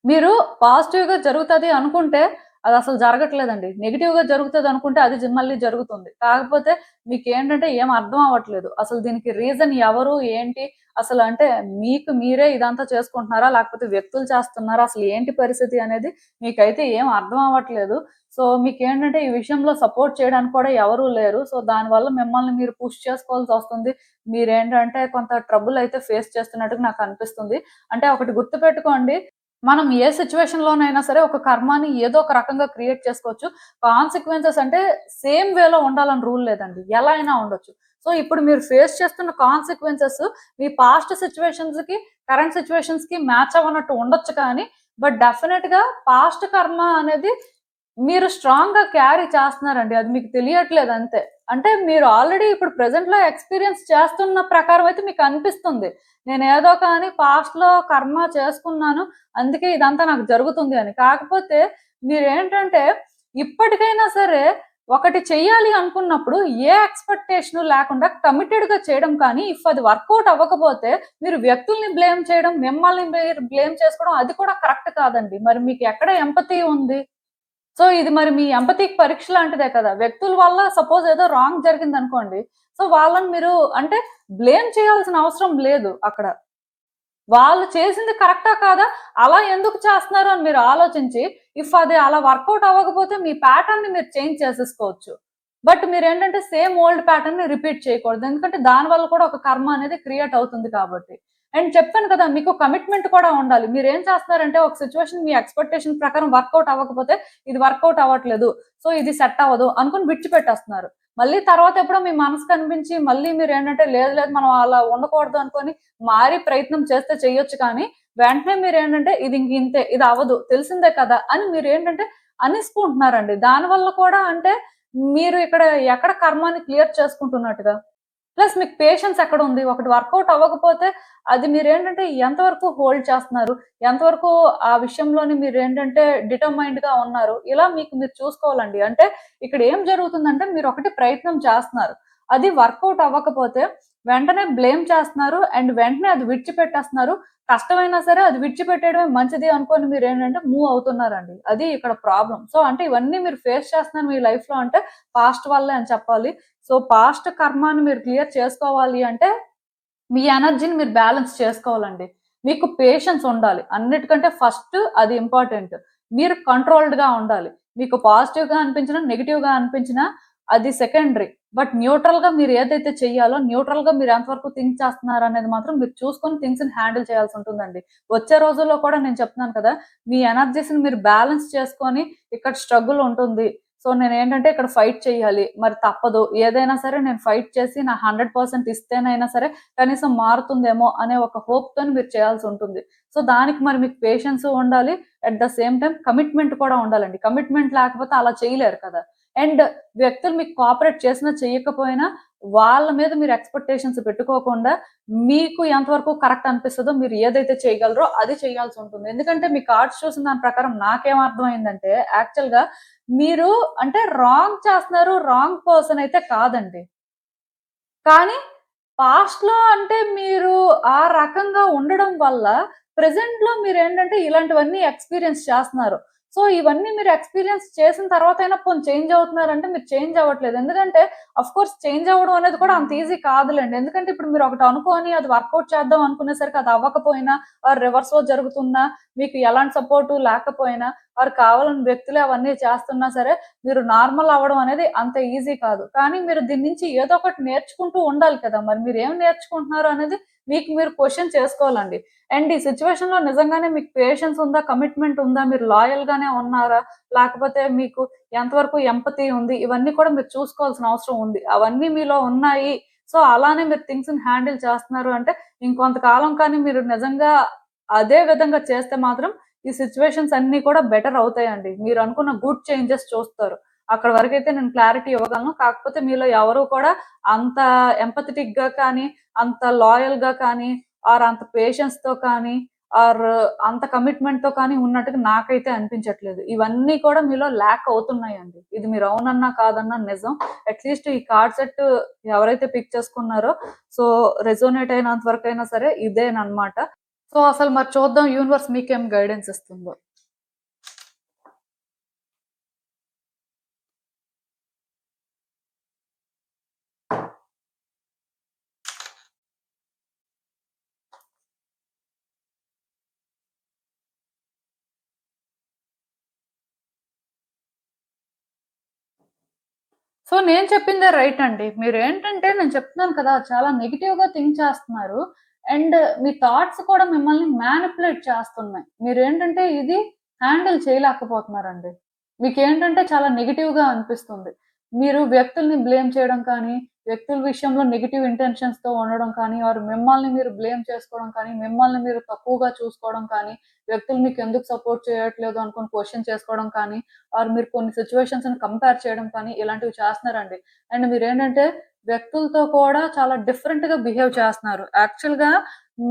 మీరు పాజిటివ్‌గా జరుగుతది అనుకుంటే అదసలు జరగట్లేదండి. నెగెటివ్‌గా జరుగుతదనుకుంటే అది మళ్ళీ జరుగుతుంది. కాకపోతే మీకేంటంటే ఏం అర్థం అవ్వట్లేదు. అసలు దీనికి రీజన్ ఎవరు? ఏంటి? అసలు అంటే మీకు మీరే ఇదంతా చేసుకుంటున్నారా? లేకపోతే వ్యక్తులు చేస్తున్నారా? అసలు ఏంటి పరిస్థితి అనేది మీకైతే ఏం అర్థం అవ్వట్లేదు. సో, మీకేంటంటే ఈ విషయంలో సపోర్ట్ చేయడానికి కూడా ఎవరు లేరు. సో, దానివల్ల మిమ్మల్ని మీరు పుష్ చేసుకోవాల్సొస్తుంది. మీరేంటంటే కొంత ట్రబుల్ అయితే ఫేస్ చేస్తున్నట్టుగా నాకనిపిస్తుంది. అంటే ఒకటి గుర్తుపెట్టుకోండి, మనం ఏ సిట్యుయేషన్‌లోనైనా సరే ఒక కర్మని ఏదో ఒక రకంగా క్రియేట్ చేసుకోవచ్చు. కాన్సిక్వెన్సెస్ అంటే సేమ్ వేలో ఉండాలని రూల్ లేదండి. ఎలా అయినా ఉండొచ్చు. సో, ఇప్పుడు మీరు ఫేస్ చేస్తున్న కాన్సిక్వెన్సెస్ మీ పాస్ట్ సిట్యుయేషన్స్‌కి, కరెంట్ సిట్యుయేషన్స్‌కి మ్యాచ్ అవ్వనట్టు ఉండొచ్చు కానీ, బట్ డెఫినిట్‌గా పాస్ట్ కర్మ అనేది మీరు స్ట్రాంగ్‌గా క్యారీ చేస్తున్నారండి. అది మీకు తెలియట్లేదు అంతే. అంటే మీరు ఆల్రెడీ ఇప్పుడు ప్రెజెంట్‌లో ఎక్స్‌పీరియన్స్ చేస్తున్న ప్రకారం అయితే మీకనిపిస్తుంది. నేనేదో కానీ పాస్ట్‌లో కర్మ చేసుకున్నాను. అందుకే ఇదంతా నాకు జరుగుతుంది అని. కాకపోతే మీరేంటంటే ఇప్పటికైనా సరే ఒకటి చెయ్యాలి అనుకున్నప్పుడు ఏ ఎక్స్‌పెక్టేషను లేకుండా కమిటెడ్‌గా చేయడం కానీ, ఇఫ్ అది వర్కౌట్ అవ్వకపోతే మీరు వ్యక్తుల్ని బ్లేమ్ చేయడం, మిమ్మల్ని మీరు బ్లేమ్ చేసుకోవడం అది కూడా కరెక్ట్ కాదండి. మరి మీకు ఎక్కడ ఎంపతీ ఉంది? సో, ఇది మరి మీ ఎంపథీకి పరీక్ష లాంటిదే కదా! వ్యక్తుల వల్ల సపోజ్ ఏదో రాంగ్ జరిగిందనుకోండి. సో, వాళ్ళని మీరు అంటే బ్లేమ్ చేయాల్సిన అవసరం లేదు అక్కడ. వాళ్ళు చేసింది కరెక్టా కాదా? అలా ఎందుకు చేస్తున్నారు అని మీరు ఆలోచించి, ఇఫ్ అది అలా వర్కౌట్ అవ్వకపోతే మీ ప్యాటర్న్‌ని మీరు చేంజ్ చేసేసుకోవచ్చు. బట్ మీరేంటంటే సేమ్ ఓల్డ్ ప్యాటర్న్‌ని రిపీట్ చేయకూడదు. ఎందుకంటే దాని వల్ల కూడా ఒక కర్మ అనేది క్రియేట్ అవుతుంది కాబట్టి. అండ్ చెప్పాను కదా! మీకు కమిట్మెంట్ కూడా ఉండాలి. మీరేం చేస్తున్నారంటే ఒక సిట్యుయేషన్ మీ ఎక్స్‌పెక్టేషన్ ప్రకారం వర్కౌట్ అవ్వకపోతే ఇది వర్కౌట్ అవ్వట్లేదు. సో, ఇది సెట్ అవ్వదు అనుకుని విడిచిపెట్టేస్తున్నారు. మళ్ళీ తర్వాత ఎప్పుడో మీ మనసు కనిపించి మళ్ళీ మీరేంటంటే లేదు లేదు మనం అలా ఉండకూడదు అనుకోని మారి ప్రయత్నం చేస్తే చెయ్యొచ్చు కానీ, వెంటనే మీరేంటంటే ఇది ఇంక ఇంతే, ఇది అవ్వదు తెలిసిందే కదా! అని మీరేంటంటే అనేసుకుంటున్నారండి. దానివల్ల కూడా అంటే మీరు ఇక్కడ ఎక్కడ కర్మని క్లియర్ చేసుకుంటున్నట్టుగా. ప్లస్ మీకు పేషెన్స్ ఎక్కడుంది? ఒకటి వర్కౌట్ అవ్వకపోతే అది మీరేంటంటే ఎంతవరకు హోల్డ్ చేస్తున్నారు? ఎంతవరకు ఆ విషయంలోని మీరేంటంటే డిటర్మైన్డ్‌గా ఉన్నారు? ఇలా మీకు మీరు చూసుకోవాలండి. అంటే ఇక్కడ ఏం జరుగుతుందంటే మీరొకటి ప్రయత్నం చేస్తున్నారు. అది వర్కౌట్ అవ్వకపోతే వెంటనే బ్లేమ్ చేస్తున్నారు. అండ్ వెంటనే అది విడిచిపెట్టేస్తున్నారు. కష్టమైనా సరే అది విడిచిపెట్టేయడమే మంచిది అనుకోని మీరేంటంటే మూవ్ అవుతున్నారండి. అది ఇక్కడ ప్రాబ్లమ్. సో, అంటే ఇవన్నీ మీరు ఫేస్ చేస్తున్నారు మీ లైఫ్‌లో అంటే పాస్ట్ వల్లే అని చెప్పాలి. సో, పాస్ట్ కర్మని మీరు క్లియర్ చేసుకోవాలి అంటే, మీ ఎనర్జీని మీరు బ్యాలెన్స్ చేసుకోవాలండి. మీకు పేషెన్స్ ఉండాలి. అన్నిటికంటే ఫస్ట్ అది ఇంపార్టెంట్. మీరు కంట్రోల్డ్‌గా ఉండాలి. మీకు పాజిటివ్‌గా అనిపించినా, నెగెటివ్‌గా అనిపించినా అది సెకండరీ. బట్ న్యూట్రల్‌గా మీరు ఏదైతే చెయ్యాలో, న్యూట్రల్‌గా మీరు ఎంతవరకు థింక్ చేస్తున్నారనేది మాత్రం మీరు చూసుకొని థింగ్స్‌ని హ్యాండిల్ చేయాల్సుంటుందండి. వచ్చే రోజుల్లో కూడా నేను చెప్తున్నాను కదా! మీ ఎనర్జీస్‌ని మీరు బ్యాలెన్స్ చేసుకొని ఇక్కడ స్ట్రగుల్ ఉంటుంది. సో, నేనేంటంటే ఇక్కడ ఫైట్ చేయాలి. మరి తప్పదు. ఏదైనా సరే నేను ఫైట్ చేసి నా 100% ఇస్తేనైనా సరే కనీసం మారుతుందేమో అనే ఒక హోప్‌తోని మీరు చేయాల్సుంటుంది. సో, దానికి మరి మీకు పేషెన్సు ఉండాలి. At the same time commitment కూడా ఉండాలండి. కమిట్మెంట్ లేకపోతే అలా చేయలేరు కదా! అండ్ వ్యక్తులు మీకు కోఆపరేట్ చేసినా, చెయ్యకపోయినా వాళ్ళ మీద మీరు ఎక్స్‌పెక్టేషన్స్ పెట్టుకోకుండా మీకు ఎంతవరకు కరెక్ట్ అనిపిస్తదో మీరు ఏదైతే చేయగలరో అది చేయాల్సుంటుంది. ఎందుకంటే మీ కార్డ్స్ చూసిన దాని ప్రకారం నాకేం అర్థమైందంటే యాక్చువల్‌గా మీరు అంటే రాంగ్ చేస్తున్నారు. రాంగ్ పర్సన్ అయితే కాదండి. కానీ పాస్ట్‌లో అంటే మీరు ఆ రకంగా ఉండడం వల్ల ప్రెజెంట్‌లో మీరేంటంటే ఇలాంటివన్నీ ఎక్స్‌పీరియన్స్ చేస్తున్నారు. సో, ఇవన్నీ మీరు ఎక్స్‌పీరియన్స్ చేసిన తర్వాతైనా పోనీ చేంజ్ అవుతున్నారంటే మీరు చేంజ్ అవ్వట్లేదు. ఎందుకంటే ఆఫ్‌కోర్స్ చేంజ్ అవ్వడం అనేది కూడా అంత ఈజీ కాదులెండి. ఎందుకంటే ఇప్పుడు మీరు ఒకటి అనుకోని అది వర్కౌట్ చేద్దాం అనుకునేసరికి అది అవ్వకపోయినా ఆర్ రివర్స్‌లో జరుగుతున్నా మీకు ఎలాంటి సపోర్టు లేకపోయినా ఆర్ కావాలని వ్యక్తులే అవన్నీ చేస్తున్నా సరే మీరు నార్మల్ అవ్వడం అనేది అంత ఈజీ కాదు. కానీ మీరు దీని నుంచి ఏదో ఒకటి నేర్చుకుంటూ ఉండాలి కదా! మరి మీరేం నేర్చుకుంటున్నారు అనేది మీకు మీరు క్వెషన్ చేసుకోవాలండి. అండ్ ఈ సిట్యుయేషన్‌లో నిజంగానే మీకు పేషెన్స్ ఉందా? కమిట్మెంట్ ఉందా? మీరు లాయల్‌గానే ఉన్నారా? లేకపోతే మీకు ఎంతవరకు ఎంపతి ఉంది? ఇవన్నీ కూడా మీరు చూసుకోవాల్సిన అవసరం ఉంది. అవన్నీ మీలో ఉన్నాయి. సో, అలానే మీరు థింగ్స్‌ని హ్యాండిల్ చేస్తున్నారు అంటే ఇంకొంతకాలం కానీ మీరు నిజంగా అదే విధంగా చేస్తే మాత్రం ఈ సిట్యుయేషన్స్ అన్నీ కూడా బెటర్ అవుతాయండి. మీరనుకున్న గుడ్ చేంజెస్ చూస్తారు. అక్కడి వరకైతే నేను క్లారిటీ ఇవ్వగలను. కాకపోతే మీలో ఎవరు కూడా అంత ఎంపథెటిక్‌గా కానీ, అంత లాయల్‌గా కానీ, ఆర్ అంత పేషెన్స్‌తో కానీ, ఆర్ అంత కమిట్మెంట్ తో కానీ ఉన్నట్టుగా నాకైతే అనిపించట్లేదు. ఇవన్నీ కూడా మీలో ల్యాక్ అవుతున్నాయండి. ఇది మీరు అవునన్నా కాదన్నా నిజం. అట్లీస్ట్ ఈ కార్డ్ సెట్ ఎవరైతే పిక్ చేసుకున్నారో సో రెజోనేట్ అయినంత వరకు అయినా సరే ఇదేనమాట. సో అసలు మరి చూద్దాం యూనివర్స్ మీకేం గైడెన్స్ ఇస్తుందో. సో నేను చెప్పిందే రైట్ అండి. మీరేంటంటే నేను చెప్తున్నాను కదా! చాలా నెగెటివ్‌గా థింక్ చేస్తున్నారు. అండ్ మీ థాట్స్ కూడా మిమ్మల్ని మ్యానిప్యులేట్ చేస్తున్నాయి. మీరేంటంటే ఇది హ్యాండిల్ చేయలేకపోతున్నారండి. మీకేంటంటే చాలా నెగెటివ్‌గా అనిపిస్తుంది. మీరు వ్యక్తుల్ని బ్లేమ్ చేయడం కానీ, వ్యక్తుల విషయంలో నెగెటివ్ ఇంటెన్షన్స్‌తో ఉండడం కానీ, ఆర్ మిమ్మల్ని మీరు బ్లేమ్ చేసుకోవడం కానీ, మిమ్మల్ని మీరు తక్కువగా చూసుకోవడం కానీ, వ్యక్తులు మీకెందుకు సపోర్ట్ చేయట్లేదు అనుకోని క్వెషన్ చేసుకోవడం కానీ, ఆర్ మీరు కొన్ని సిట్యుయేషన్స్‌ని కంపేర్ చేయడం కానీ ఇలాంటివి చేస్తున్నారండి. అండ్ మీరేంటంటే వ్యక్తులతో కూడా చాలా డిఫరెంట్‌గా బిహేవ్ చేస్తున్నారు. యాక్చువల్‌గా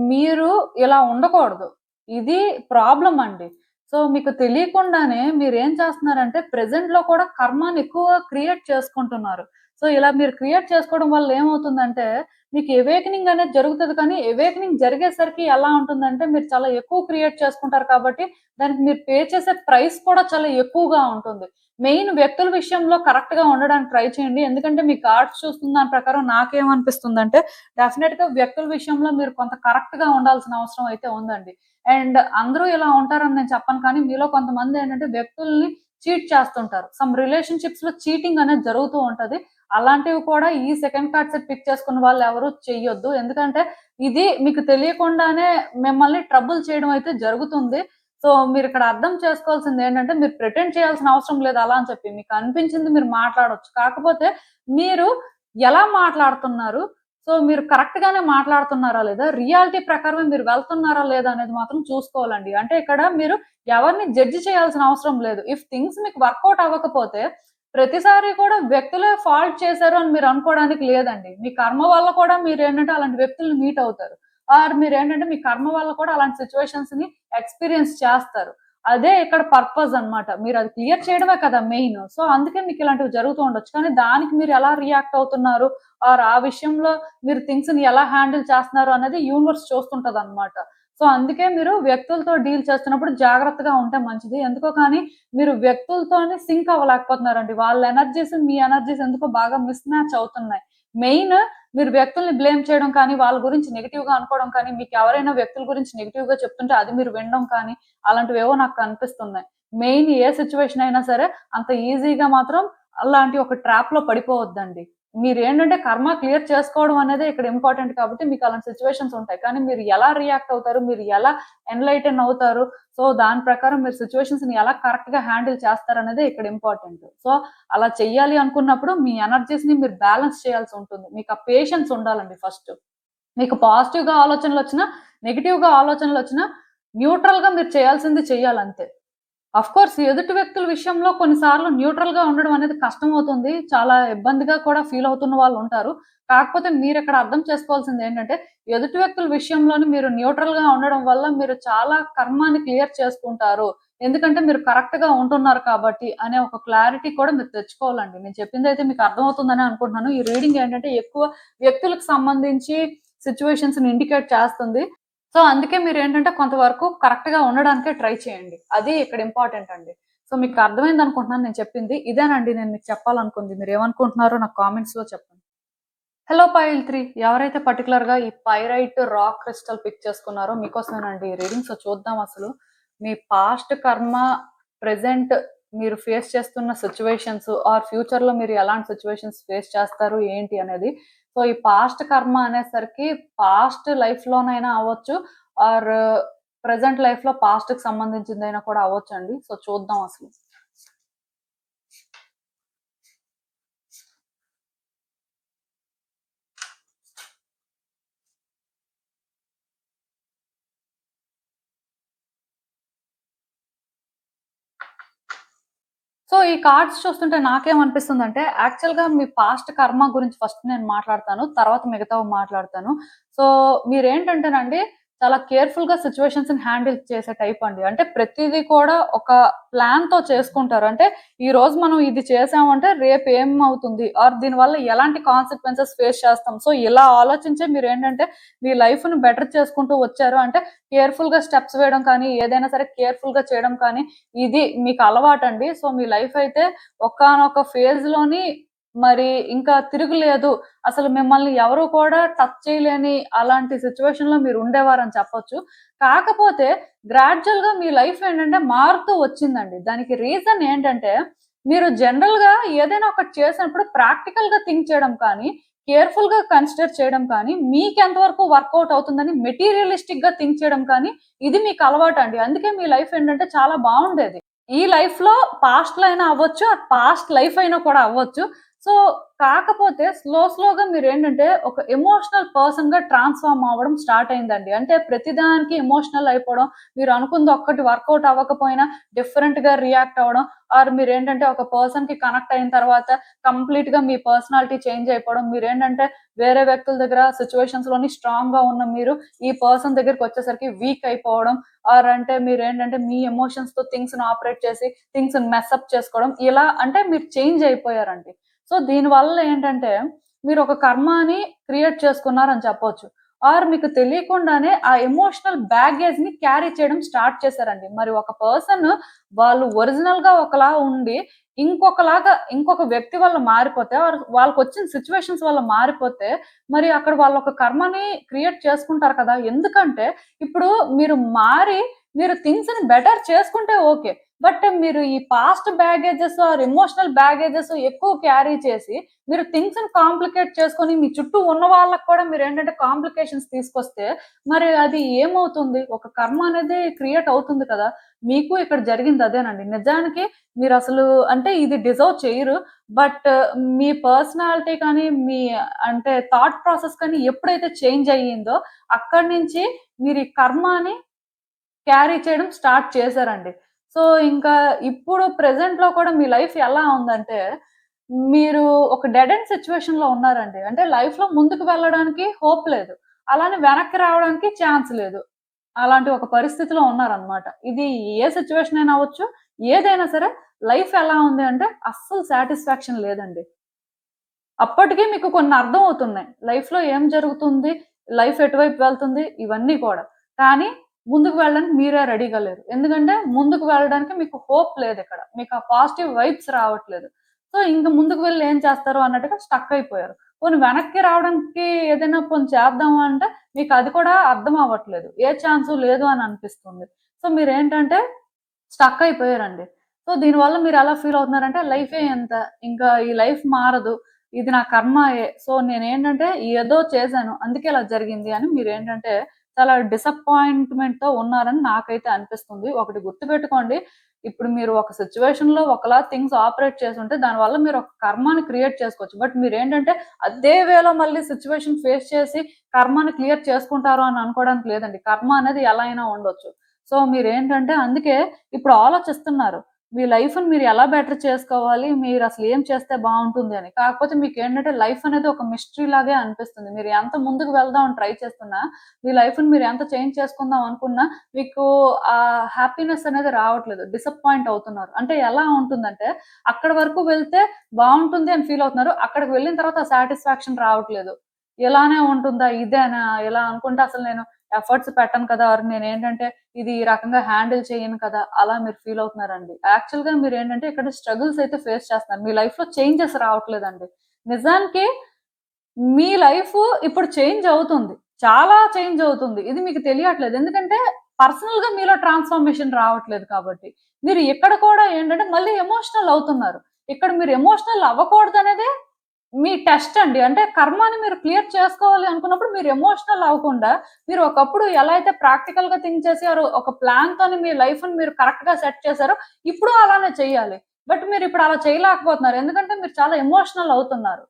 మీరు ఇలా ఉండకూడదు. ఇది ప్రాబ్లమ్ అండి. సో, మీకు తెలియకుండానే మీరేం చేస్తున్నారంటే ప్రెజెంట్‌లో కూడా కర్మని ఎక్కువ క్రియేట్ చేసుకుంటున్నారు. సో, ఇలా మీరు క్రియేట్ చేసుకోవడం వల్ల ఏమవుతుందంటే మీకు అవేకెనింగ్ అనేది జరుగుతది కానీ, అవేకెనింగ్ జరిగేసరికి ఎలా ఉంటుందంటే మీరు చాలా ఎక్కువ క్రియేట్ చేసుకుంటారు కాబట్టి దానికి మీరు పే చేసే ప్రైస్ కూడా చాలా ఎక్కువగా ఉంటుంది. మెయిన్ వ్యక్తుల విషయంలో కరెక్ట్‌గా ఉండడానికి ట్రై చేయండి. ఎందుకంటే మీ కార్డ్స్ చూస్తున్న దాని ప్రకారం నాకేమనిపిస్తుందంటే డెఫినిట్‌గా వ్యక్తుల విషయంలో మీరు కొంత కరెక్ట్‌గా ఉండాల్సిన అవసరం అయితే ఉందండి. అండ్ అందరూ ఇలా ఉంటారని నేను చెప్పను కానీ మీలో కొంతమంది ఏంటంటే వ్యక్తుల్ని చీట్ చేస్తుంటారు. సమ్ రిలేషన్‌షిప్స్‌లో చీటింగ్ అనేది జరుగుతూ ఉంటది. అలాంటివి కూడా ఈ సెకండ్ కార్డ్ సెట్ పిక్ చేసుకున్న వాళ్ళెవరు చెయ్యొద్దు. ఎందుకంటే ఇది మీకు తెలియకుండానే మిమ్మల్ని ట్రబుల్ చేయడం అయితే జరుగుతుంది. సో, మీరిక్కడ అర్థం చేసుకోవాల్సిందేంటంటే, మీరు ప్రిటెండ్ చేయాల్సిన అవసరం లేదు అలా అని చెప్పి. మీకనిపించింది మీరు మాట్లాడొచ్చు. కాకపోతే మీరు ఎలా మాట్లాడుతున్నారు? సో, మీరు కరెక్ట్‌గానే మాట్లాడుతున్నారా లేదా? రియాలిటీ ప్రకారమే మీరు వెళ్తున్నారా లేదా అనేది మాత్రం చూసుకోవాలండి. అంటే ఇక్కడ మీరు ఎవరిని జడ్జ్ చేయాల్సిన అవసరం లేదు. ఇఫ్ థింగ్స్ మీకు వర్కౌట్ అవ్వకపోతే, ప్రతిసారి కూడా వ్యక్తులే ఫాల్ట్ చేశారు అని మీరు అనుకోవడానికి లేదండి. మీ కర్మ వల్ల కూడా మీరేంటంటే అలాంటి వ్యక్తుల్ని మీట్ అవుతారు. ఆర్ మీరేంటంటే మీ కర్మ వల్ల కూడా అలాంటి సిట్యుయేషన్స్‌ని ఎక్స్‌పీరియన్స్ చేస్తారు. అదే ఇక్కడ పర్పస్ అన్నమాట. మీరది క్లియర్ చేయడమే కదా మెయిన్. సో, అందుకే మీకిలాంటివి జరుగుతూ ఉండొచ్చు. కానీ దానికి మీరు ఎలా రియాక్ట్ అవుతున్నారు? ఆర్ ఆ విషయంలో మీరు థింగ్స్‌ని ఎలా హ్యాండిల్ చేస్తున్నారు అనేది యూనివర్స్ చూస్తుంటదన్నమాట. సో, అందుకే మీరు వ్యక్తులతో డీల్ చేస్తున్నప్పుడు జాగ్రత్తగా ఉంటే మంచిది. ఎందుకో కానీ మీరు వ్యక్తులతోని సింక్ అవ్వలేకపోతున్నారండి. వాళ్ళ ఎనర్జీస్, మీ ఎనర్జీస్ ఎందుకో బాగా మిస్ మ్యాచ్ అవుతున్నాయి. మెయిన్ మీరు వ్యక్తుల్ని బ్లేమ్ చేయడం కానీ, వాళ్ళ గురించి నెగెటివ్‌గా అనుకోవడం కానీ, మీకెవరైనా వ్యక్తుల గురించి నెగెటివ్‌గా చెప్తుంటే అది మీరు వినడం కానీ, అలాంటివేవో నాకు కనిపిస్తున్నాయి. మెయిన్ ఏ సిట్యుయేషన్ అయినా సరే అంత ఈజీగా మాత్రం అలాంటి ఒక ట్రాప్‌లో పడిపోవద్దండి. మీరేంటంటే కర్మ క్లియర్ చేసుకోవడం అనేదే ఇక్కడ ఇంపార్టెంట్ కాబట్టి మీకు అలాంటి సిట్యుయేషన్స్ ఉంటాయి. కానీ మీరు ఎలా రియాక్ట్ అవుతారు? మీరు ఎలా ఎన్‌లైటెన్ అవుతారు? సో, దాని ప్రకారం మీరు సిట్యుయేషన్స్‌ని ఎలా కరెక్ట్‌గా హ్యాండిల్ చేస్తారనేదే ఇక్కడ ఇంపార్టెంట్. సో, అలా చెయ్యాలి అనుకున్నప్పుడు మీ ఎనర్జీస్‌ని మీరు బ్యాలెన్స్ చేయాల్సుంటుంది. మీకు ఆ పేషెన్స్ ఉండాలండి ఫస్ట్. మీకు పాజిటివ్‌గా ఆలోచనలొచ్చినా, నెగెటివ్‌గా ఆలోచనలొచ్చినా న్యూట్రల్‌గా మీరు చేయాల్సింది చెయ్యాలంతే. ఆఫ్‌కోర్స్ ఎదుటి వ్యక్తుల విషయంలో కొన్ని సార్లు న్యూట్రల్‌గా ఉండడం అనేది కష్టమవుతుంది. చాలా ఇబ్బందిగా కూడా ఫీల్ అవుతున్న వాళ్ళుంటారు. కాకపోతే మీరిక్కడ అర్థం చేసుకోవాల్సిందేంటంటే, ఎదుటి వ్యక్తుల విషయంలోని మీరు న్యూట్రల్‌గా ఉండడం వల్ల మీరు చాలా కర్మాని క్లియర్ చేసుకుంటారు. ఎందుకంటే మీరు కరెక్ట్‌గా ఉంటున్నారు కాబట్టి అనే ఒక క్లారిటీ కూడా మీరు తెచ్చుకోవాలండి. నేను చెప్పిందైతే మీకు అర్థమవుతుందనే అనుకుంటున్నాను. ఈ రీడింగ్ ఏంటంటే ఎక్కువ వ్యక్తులకు సంబంధించి సిట్యుయేషన్స్‌ని ఇండికేట్ చేస్తుంది. సో, అందుకే మీరేంటంటే కొంతవరకు కరెక్ట్‌గా ఉండడానికే ట్రై చేయండి. అది ఇక్కడ ఇంపార్టెంట్ అండి. సో, మీకు అర్థమైందనుకుంటున్నాను నేను చెప్పింది. ఇదేనండి నేను మీకు చెప్పాలనుకుంది. మీరేమనుకుంటున్నారో నాకు కామెంట్స్‌లో చెప్పండి. హలో పైల్ 3 ఎవరైతే పర్టిక్యులర్‌గా ఈ పైరైట్ రాక్ క్రిస్టల్ పిక్ చేసుకున్నారో మీకోసమేనండి ఈ రీడింగ్. సో, చూద్దాం అసలు మీ పాస్ట్ కర్మ, ప్రెజెంట్ మీరు ఫేస్ చేస్తున్న సిట్యుయేషన్స్ ఆర్ ఫ్యూచర్‌లో మీరు ఎలాంటి సిట్యుయేషన్స్ ఫేస్ చేస్తారు ఏంటి అనేది. సో, ఈ పాస్ట్ కర్మ అనేసరికి పాస్ట్ లైఫ్‌లోనైనా అవ్వచ్చు ఆర్ ప్రెజెంట్ లైఫ్‌లో పాస్ట్‌కి సంబంధించిందైనా కూడా అవ్వొచ్చండి. సో, చూద్దాం అసలు. సో, ఈ కార్డ్స్ చూస్తుంటే నాకేమనిపిస్తుందంటే, యాక్చువల్‌గా మీ పాస్ట్ కర్మ గురించి ఫస్ట్ నేను మాట్లాడతాను. తర్వాత మిగతావి మాట్లాడతాను. సో, మీరేంటంటేనండి చాలా కేర్‌ఫుల్‌గా సిట్యుయేషన్స్‌ని హ్యాండిల్ చేసే టైప్ అండి. అంటే ప్రతీదీ కూడా ఒక ప్లాన్‌తో చేసుకుంటారు. అంటే ఈరోజు మనం ఇది చేసామంటే రేపు ఏమవుతుంది? దీనివల్ల ఎలాంటి కాన్సిక్వెన్సెస్ ఫేస్ చేస్తాం? సో, ఇలా ఆలోచించే మీరేంటంటే మీ లైఫ్‌ని బెటర్ చేసుకుంటూ వచ్చారు. అంటే కేర్‌ఫుల్‌గా స్టెప్స్ వేయడం కానీ, ఏదైనా సరే కేర్‌ఫుల్‌గా చేయడం కానీ, ఇది మీకు అలవాటండి. సో, మీ లైఫ్ అయితే ఒకానొక ఫేజ్‌లోని మరి ఇంకా తిరుగులేదు. అసలు మిమ్మల్ని ఎవరు కూడా టచ్ చేయలేని అలాంటి సిట్యుయేషన్‌లో మీరు ఉండేవారని చెప్పొచ్చు. కాకపోతే గ్రాడ్యుయల్‌గా మీ లైఫ్ ఏంటంటే మారుతూ వచ్చిందండి. దానికి రీజన్ ఏంటంటే, మీరు జనరల్‌గా ఏదైనా ఒకటి చేసినప్పుడు ప్రాక్టికల్‌గా థింక్ చేయడం కానీ, కేర్‌ఫుల్‌గా కన్సిడర్ చేయడం కానీ, మీకెంత వరకు వర్కౌట్ అవుతుందని మెటీరియలిస్టిక్‌గా థింక్ చేయడం కానీ, ఇది మీకు అలవాటండి. అందుకే మీ లైఫ్ ఏంటంటే చాలా బావుండేది. ఈ లైఫ్‌లో పాస్ట్‌లో అయినా అవ్వచ్చు. అది పాస్ట్ లైఫ్ అయినా కూడా అవ్వచ్చు. సో, కాకపోతే స్లోగా మీరేంటంటే ఒక ఎమోషనల్ పర్సన్‌గా ట్రాన్స్‌ఫార్మ్ అవ్వడం స్టార్ట్ అయిందండి. అంటే ప్రతిదానికి ఎమోషనల్ అయిపోవడం, మీరు అనుకుంది ఒక్కటి వర్కౌట్ అవ్వకపోయినా డిఫరెంట్‌గా రియాక్ట్ అవ్వడం, మీరేంటంటే ఒక పర్సన్‌కి కనెక్ట్ అయిన తర్వాత కంప్లీట్‌గా మీ పర్సనాలిటీ చేంజ్ అయిపోవడం, మీరేంటంటే వేరే వ్యక్తుల దగ్గర సిట్యుయేషన్స్‌లోని స్ట్రాంగ్‌గా ఉన్న మీరు ఈ పర్సన్ దగ్గరికొచ్చేసరికి వీక్ అయిపోవడం, అంటే మీరేంటంటే మీ ఎమోషన్స్‌తో థింగ్స్‌ని ఆపరేట్ చేసి థింగ్స్‌ని మెస్‌అప్ చేసుకోవడం, ఇలా అంటే మీరు చేంజ్ అయిపోయారండి. సో, దీనివల్ల ఏంటంటే, మీరొక కర్మని క్రియేట్ చేసుకున్నారని చెప్పొచ్చు. మీకు తెలియకుండానే ఆ ఎమోషనల్ బ్యాగేజ్‌ని క్యారీ చేయడం స్టార్ట్ చేశారండి. మరి ఒక పర్సన్ వాళ్ళు ఒరిజినల్‌గా ఒకలా ఉండి, ఇంకొక వ్యక్తి వల్ల మారిపోతే వాళ్ళకొచ్చిన సిట్యుయేషన్స్ వల్ల మారిపోతే, మరి అక్కడ వాళ్ళొక కర్మని క్రియేట్ చేసుకుంటారు కదా! ఎందుకంటే, ఇప్పుడు మీరు మారి మీరు థింగ్స్‌ని బెటర్ చేసుకుంటే ఓకే. మీరు ఈ పాస్ట్ బ్యాగేజెస్ ఎమోషనల్ బ్యాగేజెస్ ఎక్కువ క్యారీ చేసి, మీరు థింగ్స్‌ని కాంప్లికేట్ చేసుకొని, మీ చుట్టూ ఉన్న వాళ్ళకి కూడా మీరేంటంటే కాంప్లికేషన్స్ తీసుకొస్తే, మరి అది ఏమవుతుంది? ఒక కర్మ అనేది క్రియేట్ అవుతుంది కదా! మీకు ఇక్కడ జరిగింది అదేనండి. నిజానికి మీరసలు అంటే ఇది డిజర్వ్ చెయ్యరు. బట్ మీ పర్సనాలిటీ కానీ, మీ అంటే థాట్ ప్రాసెస్ కానీ ఎప్పుడైతే చేంజ్ అయ్యిందో, అక్కడి నుంచి మీరు ఈ కర్మని క్యారీ చేయడం స్టార్ట్ చేశారండి. సో, ఇంకా ఇప్పుడు ప్రెజెంట్‌లో కూడా మీ లైఫ్ ఎలా ఉందంటే, మీరు ఒక డెడ్ ఎండ్ సిట్యుయేషన్‌లో ఉన్నారండి. అంటే లైఫ్‌లో ముందుకు వెళ్ళడానికి హోప్ లేదు. అలానే వెనక్కి రావడానికి ఛాన్స్ లేదు. అలాంటి ఒక పరిస్థితిలో ఉన్నారనమాట. ఇది ఏ సిట్యుయేషన్ అయినా అవ్వచ్చు. ఏదైనా సరే లైఫ్ ఎలా ఉంది అంటే అస్సలు సాటిస్ఫాక్షన్ లేదండి. అప్పటికి మీకు కొన్ని అర్థమవుతున్నాయి. లైఫ్‌లో ఏం జరుగుతుంది? లైఫ్ ఎటువైపు వెళ్తుంది? ఇవన్నీ కూడా. కానీ ముందుకు వెళ్ళడానికి మీరే రెడీగా లేరు. ఎందుకంటే ముందుకు వెళ్ళడానికి మీకు హోప్ లేదిక్కడ. మీకు ఆ పాజిటివ్ వైబ్స్ రావట్లేదు. సో, ఇంక ముందుకు వెళ్లి ఏం చేస్తారు అన్నట్టుగా స్టక్ అయిపోయారు. పోనీ వెనక్కి రావడానికి ఏదైనా పోనీ చేద్దాము అంటే మీకు అది కూడా అర్థం అవ్వట్లేదు. ఏ ఛాన్సు లేదు అని అనిపిస్తుంది. సో, మీరేంటంటే స్టక్ అయిపోయారండి. సో, దీనివల్ల మీరెలా ఫీల్ అవుతున్నారంటే లైఫే ఇంత. ఇంకా ఈ లైఫ్ మారదు. ఇది నా కర్మాయే. సో, నేనేంటంటే ఏదో చేశాను. అందుకే ఇలా జరిగింది అని మీరేంటంటే చాలా డిసప్పాయింట్‌మెంట్‌తో ఉన్నారని నాకైతే అనిపిస్తుంది. ఒకటి గుర్తుపెట్టుకోండి. ఇప్పుడు మీరు ఒక సిట్యుయేషన్‌లో ఒకలా థింగ్స్ ఆపరేట్ చేసుంటే దానివల్ల మీరు ఒక కర్మాని క్రియేట్ చేసుకోవచ్చు. మీరేంటంటే అదే వేలో మళ్ళీ సిట్యుయేషన్ ఫేస్ చేసి కర్మాని క్లియర్ చేసుకుంటారు అని అనుకోవడానికి లేదండి. కర్మ అనేది ఎలా అయినా ఉండొచ్చు. సో, మీరేంటంటే అందుకే ఇప్పుడు ఆలోచిస్తున్నారు. మీ లైఫ్‌ని మీరు ఎలా బెటర్ చేసుకోవాలి? మీరసలు ఏం చేస్తే బావుంటుంది అని. కాకపోతే మీకేంటంటే లైఫ్ అనేది ఒక మిస్టరీ లాగే అనిపిస్తుంది. మీరు ఎంత ముందుకు వెళ్దాం అని ట్రై చేస్తున్నా, మీ లైఫ్‌ని మీరు ఎంత చేంజ్ చేసుకుందాం అనుకున్నా, మీకు ఆ హ్యాపీనెస్ అనేది రావట్లేదు. డిసప్పాయింట్ అవుతున్నారు. అంటే ఎలా ఉంటుందంటే, అక్కడి వరకు వెళ్తే బావుంటుంది అని ఫీల్ అవుతున్నారు. అక్కడికి వెళ్ళిన తర్వాత ఆ సాటిస్ఫాక్షన్ రావట్లేదు. ఇలానే ఉంటుందా? ఇదేనా? ఇలా అనుకుంటే అసలు నేను ఎఫర్ట్స్ పెట్టను కదా! నేనేంటంటే ఇది ఈ రకంగా హ్యాండిల్ చేయను కదా! అలా మీరు ఫీల్ అవుతున్నారండి. యాక్చువల్‌గా మీరేంటంటే ఇక్కడ స్ట్రగుల్స్ అయితే ఫేస్ చేస్తున్నారు. మీ లైఫ్‌లో చేంజెస్ రావట్లేదండి. నిజానికి మీ లైఫ్ ఇప్పుడు చేంజ్ అవుతుంది. చాలా చేంజ్ అవుతుంది. ఇది మీకు తెలియట్లేదు. ఎందుకంటే పర్సనల్‌గా మీలో ట్రాన్స్‌ఫర్మేషన్ రావట్లేదు కాబట్టి. మీరు ఇక్కడ కూడా ఏంటంటే మళ్ళీ ఎమోషనల్ అవుతున్నారు. ఇక్కడ మీరు ఎమోషనల్ అవ్వకూడదనేదే మీ టెస్ట్ అండి. అంటే కర్మని మీరు క్లియర్ చేసుకోవాలి అనుకున్నప్పుడు మీరు ఎమోషనల్ అవ్వకుండా, మీరు ఒకప్పుడు ఎలా అయితే ప్రాక్టికల్‌గా థింక్ చేసారో, ఒక ప్లాన్‌తోని మీ లైఫ్‌ని మీరు కరెక్ట్‌గా సెట్ చేసారో, ఇప్పుడు అలానే చేయాలి. మీరిప్పుడు అలా చేయలేకపోతున్నారు. ఎందుకంటే మీరు చాలా ఎమోషనల్ అవుతున్నారు.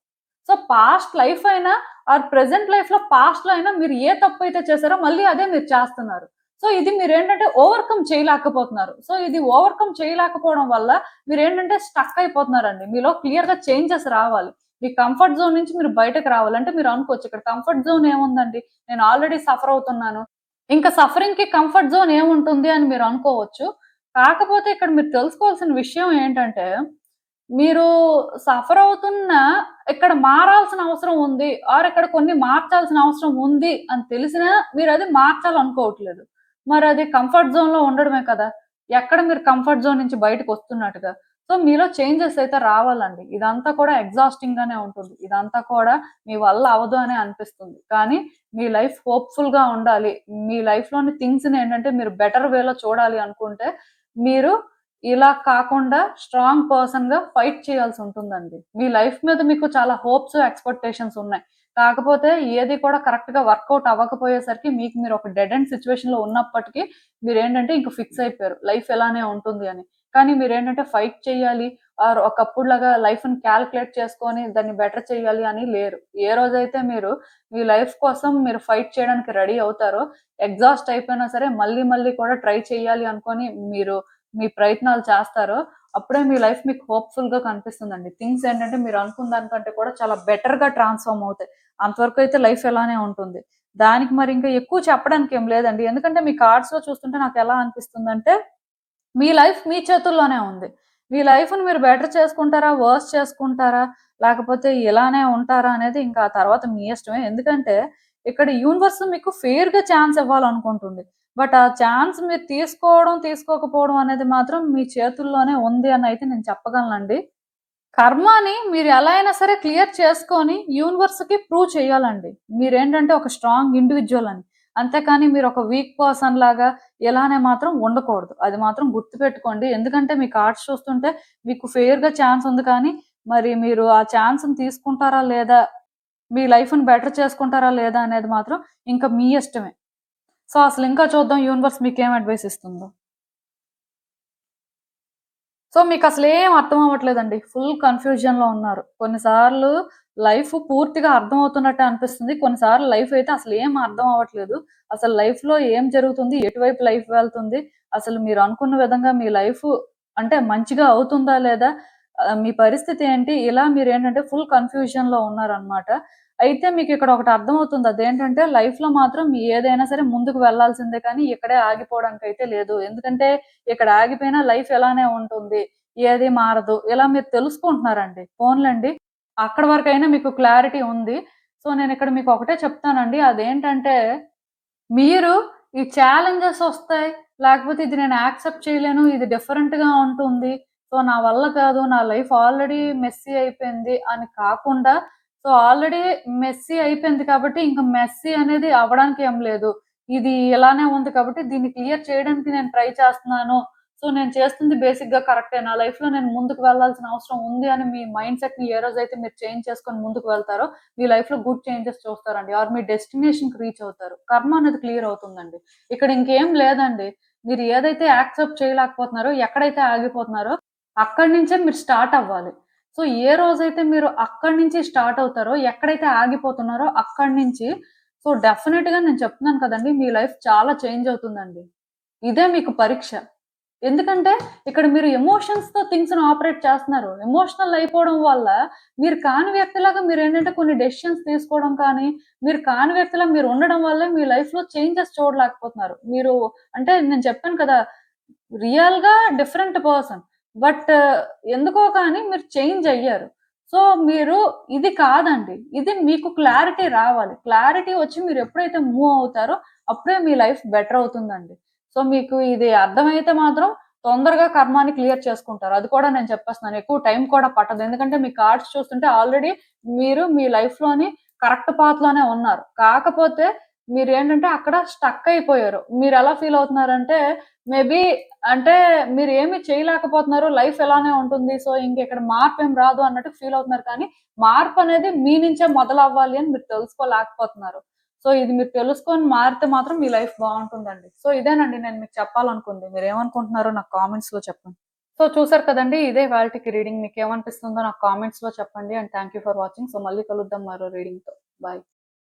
సో, పాస్ట్ లైఫ్ అయినా ప్రెజెంట్ లైఫ్‌లో పాస్ట్‌లో అయినా మీరు ఏ తప్పైతే చేసారో మళ్ళీ అదే మీరు చేస్తున్నారు. సో, ఇది మీరేంటంటే ఓవర్‌కమ్ చేయలేకపోతున్నారు. సో, ఇది ఓవర్‌కమ్ చేయలేకపోవడం వల్ల మీరేంటంటే స్టక్ అయిపోతున్నారండి. మీలో క్లియర్‌గా చేంజెస్ రావాలి. మీ కంఫర్ట్ జోన్ నుంచి మీరు బయటకి రావాలి. అంటే మీరు అనుకోవచ్చు ఇక్కడ కంఫర్ట్ జోన్ ఏముందండి? నేను ఆల్రెడీ సఫర్ అవుతున్నాను. ఇంకా సఫరింగ్‌కి కంఫర్ట్ జోన్ ఏముంటుంది అని మీరు అనుకోవచ్చు. కాకపోతే ఇక్కడ మీరు తెలుసుకోవాల్సిన విషయం ఏంటంటే, మీరు సఫర్ అవుతున్నా ఇక్కడ మారాల్సిన అవసరం ఉంది. ఇక్కడ కొన్ని మార్చాల్సిన అవసరం ఉంది అని తెలిసినా మీరది మార్చాలనుకోవట్లేదు. మరది కంఫర్ట్ జోన్‌లో ఉండడమే కదా! ఎక్కడ మీరు కంఫర్ట్ జోన్ నుంచి బయటకొస్తున్నట్టుగా. సో, మీలో చేంజెస్ అయితే రావాలండి. ఇదంతా కూడా ఎగ్జాస్టింగ్‌గానే ఉంటుంది. ఇదంతా కూడా మీ వల్ల అవ్వదు అనే అనిపిస్తుంది. కానీ మీ లైఫ్ హోప్‌ఫుల్‌గా ఉండాలి. మీ లైఫ్‌లోని థింగ్స్‌ని ఏంటంటే మీరు బెటర్ వేలో చూడాలి అనుకుంటే, మీరు ఇలా కాకుండా స్ట్రాంగ్ పర్సన్‌గా ఫైట్ చేయాల్సుంటుందండి. మీ లైఫ్ మీద మీకు చాలా హోప్స్, ఎక్స్‌పెక్టేషన్స్ ఉన్నాయి. కాకపోతే ఏది కూడా కరెక్ట్‌గా వర్కౌట్ అవ్వకపోయేసరికి మీకు మీరు ఒక డెడ్ ఎండ్ సిట్యుయేషన్‌లో ఉన్నప్పటికీ మీరేంటంటే ఇంక ఫిక్స్ అయిపోయారు. లైఫ్ ఇలానే ఉంటుంది అని. కానీ మీరేంటంటే ఫైట్ చేయాలి ఒకప్పుడులాగా లైఫ్‌ని కాలిక్యులేట్ చేసుకొని దాన్ని బెటర్ చేయాలి అని లేరు. ఏ రోజైతే మీరు మీ లైఫ్ కోసం మీరు ఫైట్ చేయడానికి రెడీ అవుతారో, ఎగ్జాస్ట్ అయిపోయినా సరే మళ్ళీ మళ్ళీ కూడా ట్రై చేయాలి అనుకోని మీరు మీ ప్రయత్నాలు చేస్తారో, అప్పుడే మీ లైఫ్ మీకు హోప్‌ఫుల్‌గా కనిపిస్తుందండి. థింగ్స్ ఏంటంటే మీరు అనుకున్న దానికంటే కూడా చాలా బెటర్‌గా ట్రాన్స్‌ఫార్మ్ అవుతాయి. అంతవరకు అయితే లైఫ్ ఇలానే ఉంటుంది. దానికి మరి ఇంకా ఎక్కువ చెప్పడానికి ఏం లేదండి. ఎందుకంటే మీ కార్డ్స్‌లో చూస్తుంటే నాకెలా అనిపిస్తుందంటే, మీ లైఫ్ మీ చేతుల్లోనే ఉంది. మీ లైఫ్‌ని మీరు బెటర్ చేసుకుంటారా? వర్స్ చేసుకుంటారా? లేకపోతే ఇలానే ఉంటారా? అనేది ఇంకా ఆ తర్వాత మీ ఇష్టమే. ఎందుకంటే ఇక్కడ యూనివర్స్ మీకు ఫెయిర్‌గా ఛాన్స్ ఇవ్వాలనుకుంటుంది. బట్ ఆ ఛాన్స్ మీరు తీసుకోవడం, తీసుకోకపోవడం అనేది మాత్రం మీ చేతుల్లోనే ఉంది అనయితే నేను చెప్పగలనండి. కర్మని మీరు ఎలా అయినా సరే క్లియర్ చేసుకొని యూనివర్స్‌కి ప్రూవ్ చేయాలండి. మీరేంటంటే ఒక స్ట్రాంగ్ ఇండివిడ్యువల్ అని. అంతేకాని మీరు ఒక వీక్ పర్సన్ లాగా ఇలానే మాత్రం ఉండకూడదు. అది మాత్రం గుర్తుపెట్టుకోండి. ఎందుకంటే మీ కార్డ్స్ చూస్తుంటే మీకు ఫెయిర్‌గా ఛాన్స్ ఉంది కానీ, మరి మీరు ఆ ఛాన్స్‌ని తీసుకుంటారా లేదా? మీ లైఫ్‌ని బెటర్ చేసుకుంటారా లేదా? అనేది మాత్రం ఇంకా మీ ఇష్టమే. సో, అసలింకా చూద్దాం యూనివర్స్ మీకేం అడ్వైస్ ఇస్తుందో. సో, మీకసలేం అర్థం అవ్వట్లేదండి. ఫుల్ కన్‌ఫ్యూజన్‌లో ఉన్నారు. కొన్నిసార్లు లైఫ్ పూర్తిగా అర్థమవుతున్నట్టే అనిపిస్తుంది. కొన్నిసార్లు లైఫ్ అయితే అసలేం అర్థం అవ్వట్లేదు. అసలు లైఫ్‌లో ఏం జరుగుతుంది? ఎటువైపు లైఫ్ వెళ్తుంది? అసలు మీరు అనుకున్న విధంగా మీ లైఫ్ అంటే మంచిగా అవుతుందా? లేదా? మీ పరిస్థితి ఏంటి? ఇలా మీరేంటంటే ఫుల్ కన్‌ఫ్యూజన్‌లో ఉన్నారనమాట. అయితే మీకిక్కడ ఒకటి అర్థమవుతుంది. అదేంటంటే లైఫ్‌లో మాత్రం ఏదైనా సరే ముందుకు వెళ్ళాల్సిందే కానీ ఇక్కడే ఆగిపోవడానికైతే లేదు. ఎందుకంటే ఇక్కడ ఆగిపోయినా లైఫ్ ఇలానే ఉంటుంది. ఏది మారదు. ఇలా మీరు తెలుసుకుంటున్నారండి. పోన్లెండి. అక్కడి వరకైనా మీకు క్లారిటీ ఉంది. సో, నేనిక్కడ మీకు ఒకటే చెప్తానండి. అదేంటంటే, మీరు ఈ ఛాలెంజెస్ ఒస్తాయి. లేకపోతే ఇది నేను యాక్సెప్ట్ చేయలేను. ఇది డిఫరెంట్‌గా ఉంటుంది. సో, నా వల్ల కాదు. నా లైఫ్ ఆల్రెడీ మెస్సీ అయిపోయింది అని కాకుండా, సో, ఆల్రెడీ మెస్సీ అయిపోయింది కాబట్టి, ఇంక మెస్సీ అనేది అవ్వడానికి ఏం లేదు. ఇది ఇలానే ఉంది కాబట్టి, దీన్ని క్లియర్ చేయడానికి నేను ట్రై చేస్తున్నాను. సో, నేను చేస్తుంది బేసిక్‌గా కరెక్టే. నా లైఫ్‌లో నేను ముందుకు వెళ్ళాల్సిన అవసరం ఉంది అని మీ మైండ్ సెట్‌ని ఏ రోజైతే మీరు చేంజ్ చేసుకొని ముందుకు వెళ్తారో, మీ లైఫ్‌లో గుడ్ చేంజెస్ చూస్తారండి. మీ డెస్టినేషన్‌కి రీచ్ అవుతారు. కర్మ అనేది క్లియర్ అవుతుందండి. ఇక్కడ ఇంకేం లేదండి. మీరు ఏదైతే యాక్సెప్ట్ చేయలేకపోతున్నారో, ఎక్కడైతే ఆగిపోతున్నారో, అక్కడి నుంచే మీరు స్టార్ట్ అవ్వాలి. సో, ఏ రోజైతే మీరు అక్కడి నుంచి స్టార్ట్ అవుతారో, ఎక్కడైతే ఆగిపోతున్నారో అక్కడి నుంచి సో, డెఫినిట్‌గా నేను చెప్తున్నాను కదండీ! మీ లైఫ్ చాలా చేంజ్ అవుతుందండి. ఇదే మీకు పరీక్ష. ఎందుకంటే, ఇక్కడ మీరు ఎమోషన్స్‌తో థింగ్స్‌ని ఆపరేట్ చేస్తున్నారు. ఎమోషనల్ అయిపోవడం వల్ల మీరు కాని వ్యక్తిలాగా మీరేంటంటే కొన్ని డెసిషన్స్ తీసుకోవడం కానీ, మీరు కాని వ్యక్తిలా మీరు ఉండడం వల్లే మీ లైఫ్‌లో చేంజెస్ చూడలేకపోతున్నారు. మీరు అంటే నేను చెప్పాను కదా! రియల్‌గా డిఫరెంట్ పర్సన్. బట్ ఎందుకో కానీ మీరు చేంజ్ అయ్యారు. సో, మీరు ఇది కాదండి. ఇది మీకు క్లారిటీ రావాలి. క్లారిటీ వచ్చి మీరెప్పుడైతే మూవ్ అవుతారో అప్పుడే మీ లైఫ్ బెటర్ అవుతుందండి. సో, మీకు ఇది అర్థమైతే మాత్రం తొందరగా కర్మాని క్లియర్ చేసుకుంటారు. అది కూడా నేను చెప్పేస్తున్నాను. ఎక్కువ టైం కూడా పట్టదు. ఎందుకంటే మీ కార్డ్స్ చూస్తుంటే ఆల్రెడీ మీరు మీ లైఫ్‌లోని కరెక్ట్ పాత్‌లోనే ఉన్నారు. కాకపోతే మీరేంటంటే అక్కడ స్టక్ అయిపోయారు. మీరెలా ఫీల్ అవుతున్నారంటే మేబీ అంటే మీరేమి చేయలేకపోతున్నారు. లైఫ్ ఇలానే ఉంటుంది. సో, ఇంకిక్కడ మార్పేం రాదు అన్నట్టు ఫీల్ అవుతున్నారు కానీ, మార్పనేది మీ నుంచే మొదలవ్వాలి అని మీరు తెలుసుకోలేకపోతున్నారు. సో, ఇది మీరు తెలుసుకొని మారితే మాత్రం మీ లైఫ్ బావుంటుందండి. సో, ఇదేనండి నేను మీకు చెప్పాలనుకుంది. మీరేమనుకుంటున్నారో నాకు కామెంట్స్‌లో చెప్పండి. సో, చూసారు కదండీ! ఇదే ఇవాల్టికి రీడింగ్. మీకేమనిపిస్తుందో నాకు కామెంట్స్‌లో చెప్పండి. And thank you for watching. So, మళ్ళీ కలుద్దాం మరో రీడింగ్‌తో. బాయ్.